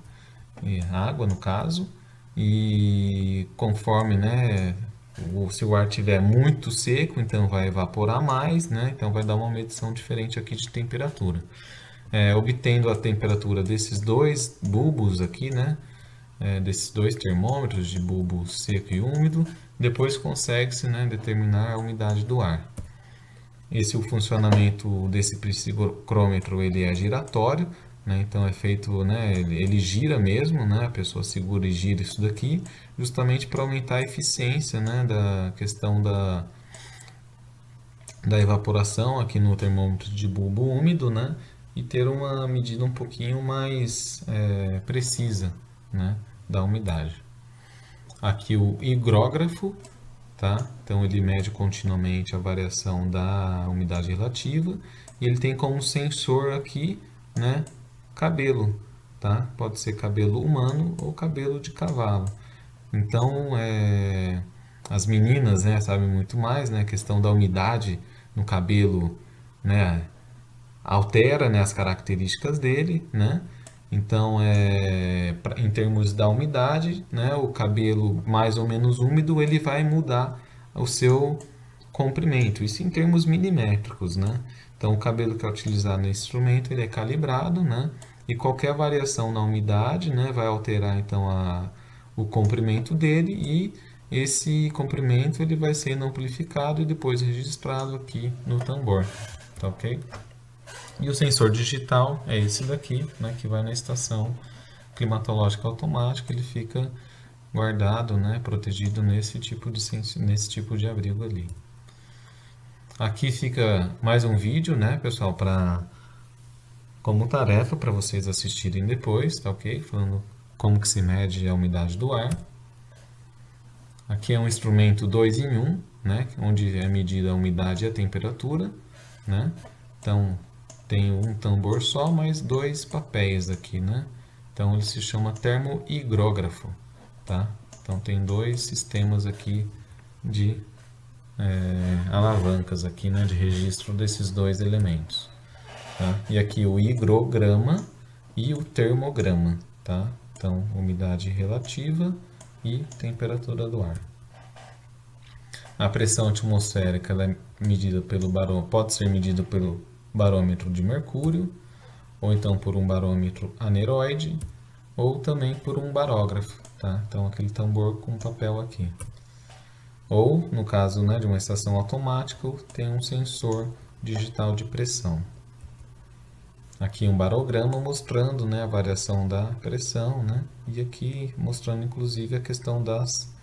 água no caso. E conforme, né, se o ar estiver muito seco, então vai evaporar mais, né, então vai dar uma medição diferente aqui de temperatura. Obtendo a temperatura desses dois bulbos aqui, né, desses dois termômetros de bulbo seco e úmido, depois consegue-se, né, determinar a umidade do ar. O funcionamento desse psicrômetro ele é giratório, né? Então é feito, né, ele gira mesmo, né? A pessoa segura e gira isso daqui, justamente para aumentar a eficiência, né, da questão da evaporação aqui no termômetro de bulbo úmido, né? E ter uma medida um pouquinho mais precisa, né, da umidade. Aqui o higrógrafo, tá? Então ele mede continuamente a variação da umidade relativa e ele tem como sensor aqui, né, cabelo, tá? Pode ser cabelo humano ou cabelo de cavalo. Então, as meninas, né, sabem muito mais, né? A questão da umidade no cabelo, né, altera, né, as características dele, né? Então, em termos da umidade, né, o cabelo mais ou menos úmido, ele vai mudar o seu comprimento, isso em termos milimétricos, né? Então, o cabelo que é utilizado nesse instrumento, ele é calibrado, né? E qualquer variação na umidade, né, vai alterar, então, o comprimento dele e esse comprimento ele vai sendo amplificado e depois registrado aqui no tambor, tá ok? E o sensor digital é esse daqui, né, que vai na estação climatológica automática, ele fica guardado, né, protegido nesse tipo de abrigo ali. Aqui fica mais um vídeo, né, pessoal, como tarefa para vocês assistirem depois, tá ok? Falando como que se mede a umidade do ar. Aqui é um instrumento 2 em 1, né, onde é medida a umidade e a temperatura, né? Então, tem um tambor só, mais dois papéis aqui, né? Então, ele se chama termohigrógrafo, tá? Então, tem dois sistemas aqui de alavancas aqui, né? De registro desses dois elementos, tá? E aqui o higrograma e o termograma, tá? Então, umidade relativa e temperatura do ar. A pressão atmosférica ela é medida pelo barômetro, pode ser medida pelo barômetro de mercúrio, ou então por um barômetro aneroide, ou também por um barógrafo, tá? Então aquele tambor com papel aqui. Ou, no caso, né, de uma estação automática, tem um sensor digital de pressão. Aqui um barograma mostrando, né, a variação da pressão, né, e aqui mostrando inclusive a questão das,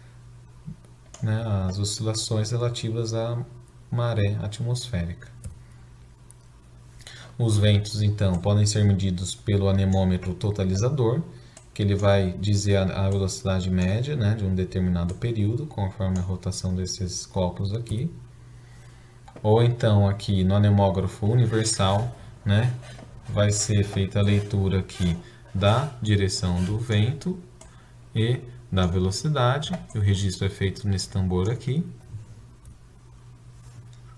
né, as oscilações relativas à maré atmosférica. Os ventos, então, podem ser medidos pelo anemômetro totalizador, que ele vai dizer a velocidade média, né, de um determinado período, conforme a rotação desses copos aqui. Ou então, aqui no anemógrafo universal, né, vai ser feita a leitura aqui da direção do vento e da velocidade. O registro é feito nesse tambor aqui.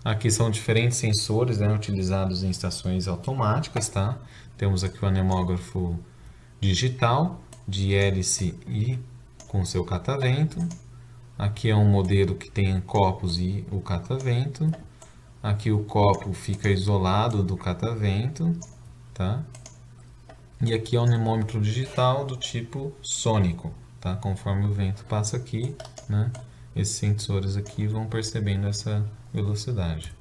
Aqui são diferentes sensores, né, utilizados em estações automáticas, tá? Temos aqui o anemógrafo digital, de hélice e com seu catavento. Aqui é um modelo que tem copos e o catavento. Aqui o copo fica isolado do catavento, tá? E aqui é um anemômetro digital do tipo sônico, tá? Conforme o vento passa aqui, né, esses sensores aqui vão percebendo essa velocidade.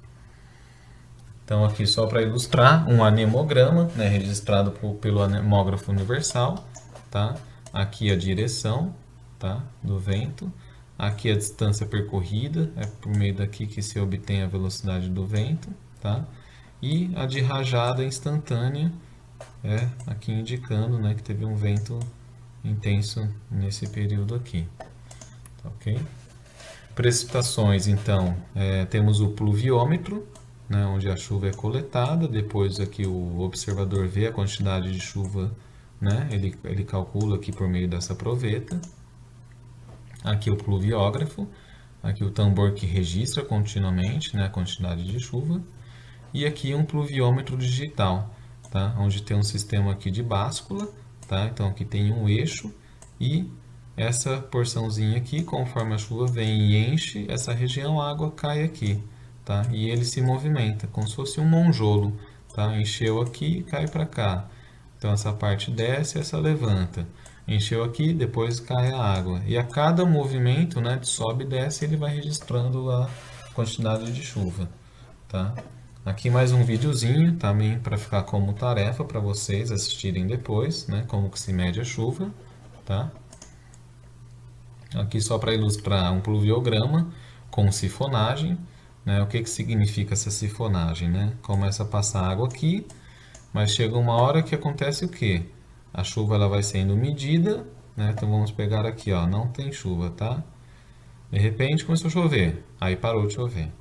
Então aqui só para ilustrar um anemograma, né, registrado pelo anemógrafo universal, tá? Aqui a direção, tá, do vento. Aqui a distância percorrida, é por meio daqui que se obtém a velocidade do vento, tá? E a de rajada instantânea, aqui indicando, né, que teve um vento intenso nesse período aqui, tá, ok? Precipitações, então, temos o pluviômetro, né, onde a chuva é coletada, depois aqui o observador vê a quantidade de chuva, né, ele calcula aqui por meio dessa proveta. Aqui o pluviógrafo, aqui o tambor que registra continuamente, né, a quantidade de chuva. E aqui um pluviômetro digital, tá, onde tem um sistema aqui de báscula, tá, então aqui tem um eixo e essa porçãozinha aqui, conforme a chuva vem e enche essa região, a água cai aqui, tá? E ele se movimenta, como se fosse um monjolo, tá? Encheu aqui e cai para cá. Então essa parte desce, essa levanta. Encheu aqui, depois cai a água. E a cada movimento, né, de sobe e desce, ele vai registrando a quantidade de chuva, tá? Aqui mais um videozinho também para ficar como tarefa para vocês assistirem depois, né, como que se mede a chuva, tá? Aqui só para ilustrar um pluviograma com sifonagem, né? O que significa essa sifonagem, né? Começa a passar água aqui, mas chega uma hora que acontece o quê? A chuva ela vai sendo medida, né? Então vamos pegar aqui, ó, não tem chuva, tá? De repente começou a chover, aí parou de chover.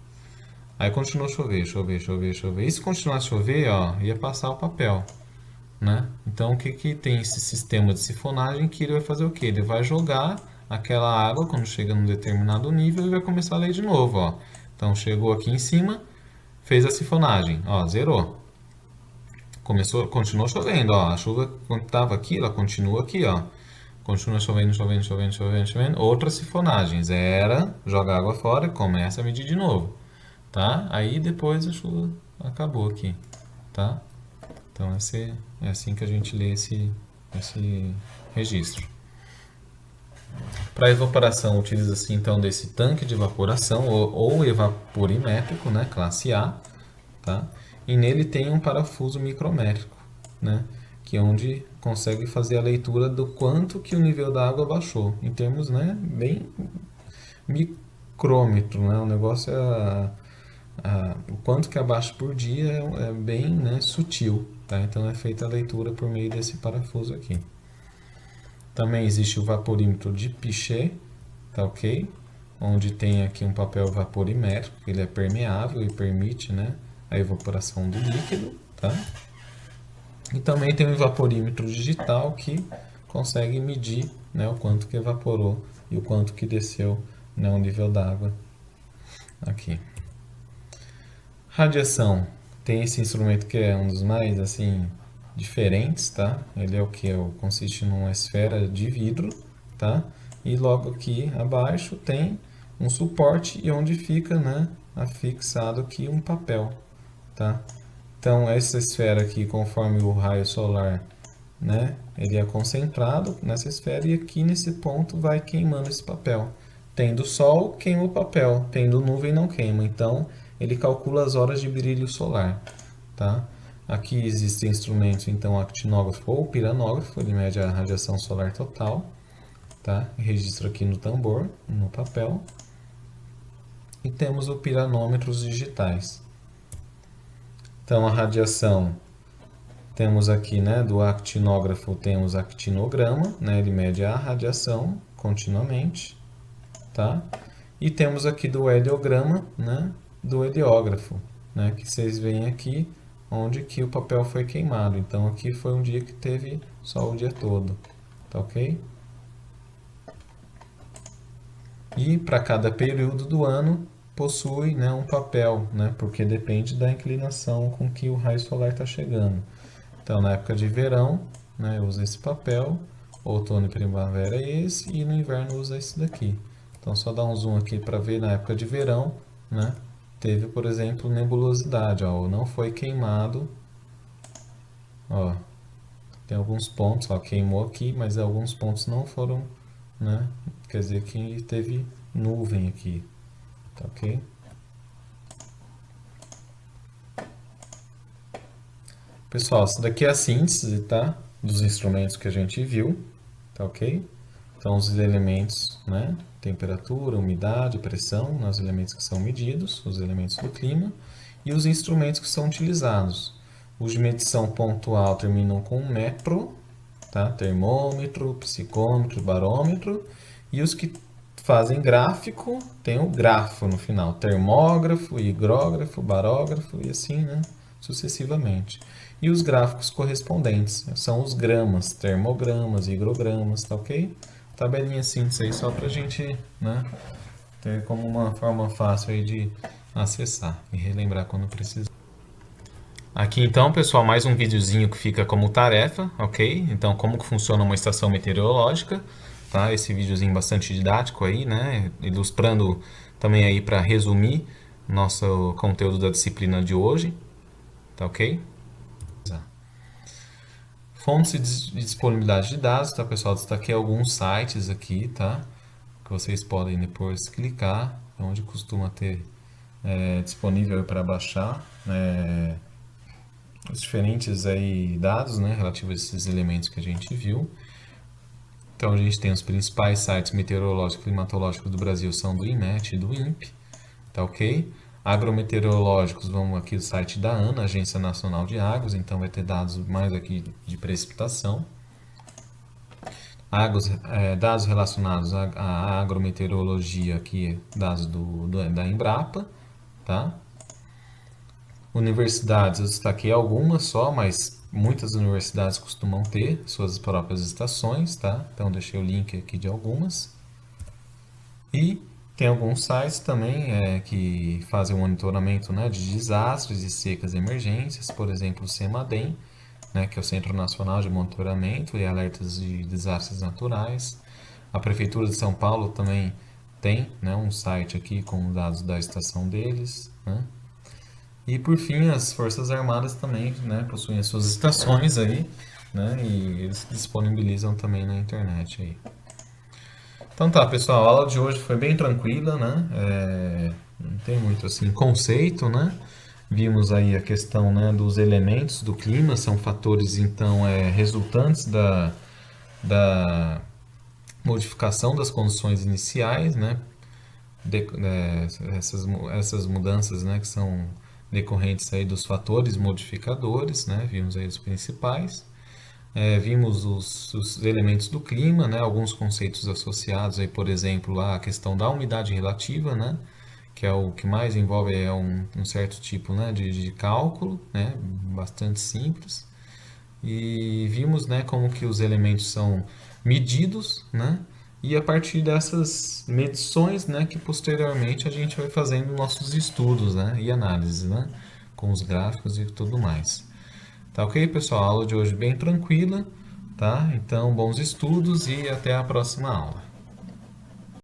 Aí continuou a chover, chover, chover, chover. E se continuasse a chover, ó, ia passar o papel, né? Então o que tem esse sistema de sifonagem que ele vai fazer o quê? Ele vai jogar aquela água quando chega num determinado nível e vai começar a ler de novo, ó. Então chegou aqui em cima, fez a sifonagem, ó, zerou. Continuou chovendo, ó. A chuva quando estava aqui, ela continua aqui, ó. Continua chovendo, chovendo, chovendo, chovendo, chovendo. Outra sifonagem, zera, joga água fora e começa a medir de novo, tá? Aí depois a chuva acabou aqui, tá? Então é assim que a gente lê esse registro. Para evaporação, utiliza-se então desse tanque de evaporação ou evaporimétrico, né, classe A, tá? E nele tem um parafuso micrométrico, né, que é onde consegue fazer a leitura do quanto que o nível da água baixou, em termos, né, bem micrômetro, né, o negócio o quanto que abaixa por dia é bem, né, sutil, tá? Então é feita a leitura por meio desse parafuso aqui. Também existe o vaporímetro de Pichet, tá, ok? Onde tem aqui um papel vaporimétrico, que ele é permeável e permite, né, a evaporação do líquido, tá? E também tem um evaporímetro digital que consegue medir, né, o quanto que evaporou e o quanto que desceu, né, o nível d'água aqui. Radiação. Tem esse instrumento que é um dos mais assim diferentes, tá? Ele é o que consiste numa esfera de vidro, tá? E logo aqui abaixo tem um suporte e onde fica, né, afixado aqui um papel, tá? Então essa esfera aqui, conforme o raio solar, né, ele é concentrado nessa esfera e aqui nesse ponto vai queimando esse papel. Tendo sol, queima o papel. Tendo nuvem, não queima. Então, ele calcula as horas de brilho solar, tá? Aqui existem instrumentos, então, actinógrafo ou piranógrafo, ele mede a radiação solar total, tá? Registra aqui no tambor, no papel. E temos o piranômetros digitais. Então, a radiação, temos aqui, né, do actinógrafo, temos actinograma, né? Ele mede a radiação continuamente, tá? E temos aqui do heliograma, né, do heliógrafo, né, que vocês veem aqui onde que o papel foi queimado. Então aqui foi um dia que teve sol o dia todo, tá ok? E para cada período do ano possui, né, um papel, né, porque depende da inclinação com que o raio solar está chegando. Então na época de verão, né, usa esse papel, outono e primavera é esse, e no inverno usa esse daqui. Então, só dar um zoom aqui para ver na época de verão, né? Teve, por exemplo, nebulosidade, ó, não foi queimado, ó, tem alguns pontos, ó, queimou aqui, mas alguns pontos não foram, né? Quer dizer que teve nuvem aqui, tá ok? Pessoal, isso daqui é a síntese, tá? Dos instrumentos que a gente viu, tá ok? Então, os elementos, né? Temperatura, umidade, pressão, né, os elementos que são medidos, os elementos do clima, e os instrumentos que são utilizados. Os de medição pontual terminam com metro, tá? Termômetro, psicômetro, barômetro, e os que fazem gráfico tem o grafo no final, termógrafo, higrógrafo, barógrafo e assim, né? Sucessivamente. E os gráficos correspondentes são os gramas, termogramas, higrogramas, tá ok? Tabelinha simples aí só para a gente, né, ter como uma forma fácil aí de acessar e relembrar quando precisar. Aqui então, pessoal, mais um videozinho que fica como tarefa, ok? Então, como que funciona uma estação meteorológica, tá? Esse videozinho bastante didático aí, né? Ilustrando também aí para resumir nosso conteúdo da disciplina de hoje, tá ok? Fontes de disponibilidade de dados, tá, pessoal? Destaquei alguns sites aqui, tá? Que vocês podem depois clicar, onde costuma ter disponível para baixar os diferentes aí dados, né, relativos a esses elementos que a gente viu. Então a gente tem os principais sites meteorológicos e climatológicos do Brasil são do INMET e do INPE, tá ok? Agrometeorológicos, vamos aqui do site da ANA, Agência Nacional de Águas, então vai ter dados mais aqui de precipitação. Dados relacionados à agrometeorologia, aqui dados da Embrapa, tá? Universidades, eu destaquei algumas só, mas muitas universidades costumam ter suas próprias estações, tá? Então deixei o link aqui de algumas. E tem alguns sites também que fazem o monitoramento, né, de desastres e secas e emergências, por exemplo, o CEMADEM, né, que é o Centro Nacional de Monitoramento e Alertas de Desastres Naturais. A Prefeitura de São Paulo também tem, né, um site aqui com dados da estação deles, né? E por fim, as Forças Armadas também, né, possuem as suas estações aí, né, e eles disponibilizam também na internet aí. Então tá, pessoal, a aula de hoje foi bem tranquila, né? Não tem muito assim conceito, né? Vimos aí a questão, né, dos elementos do clima, são fatores então resultantes da modificação das condições iniciais, né? Essas mudanças, né, que são decorrentes aí dos fatores modificadores, né? Vimos aí os principais. Vimos os elementos do clima, né? Alguns conceitos associados aí, por exemplo, à questão da umidade relativa, né? que é o que mais envolve um certo tipo, né, de cálculo, né, bastante simples. E vimos, né, como que os elementos são medidos, né, e a partir dessas medições, né, que posteriormente a gente vai fazendo nossos estudos, né, e análises, né, com os gráficos e tudo mais. Tá ok, pessoal? A aula de hoje bem tranquila, tá? Então, bons estudos e até a próxima aula.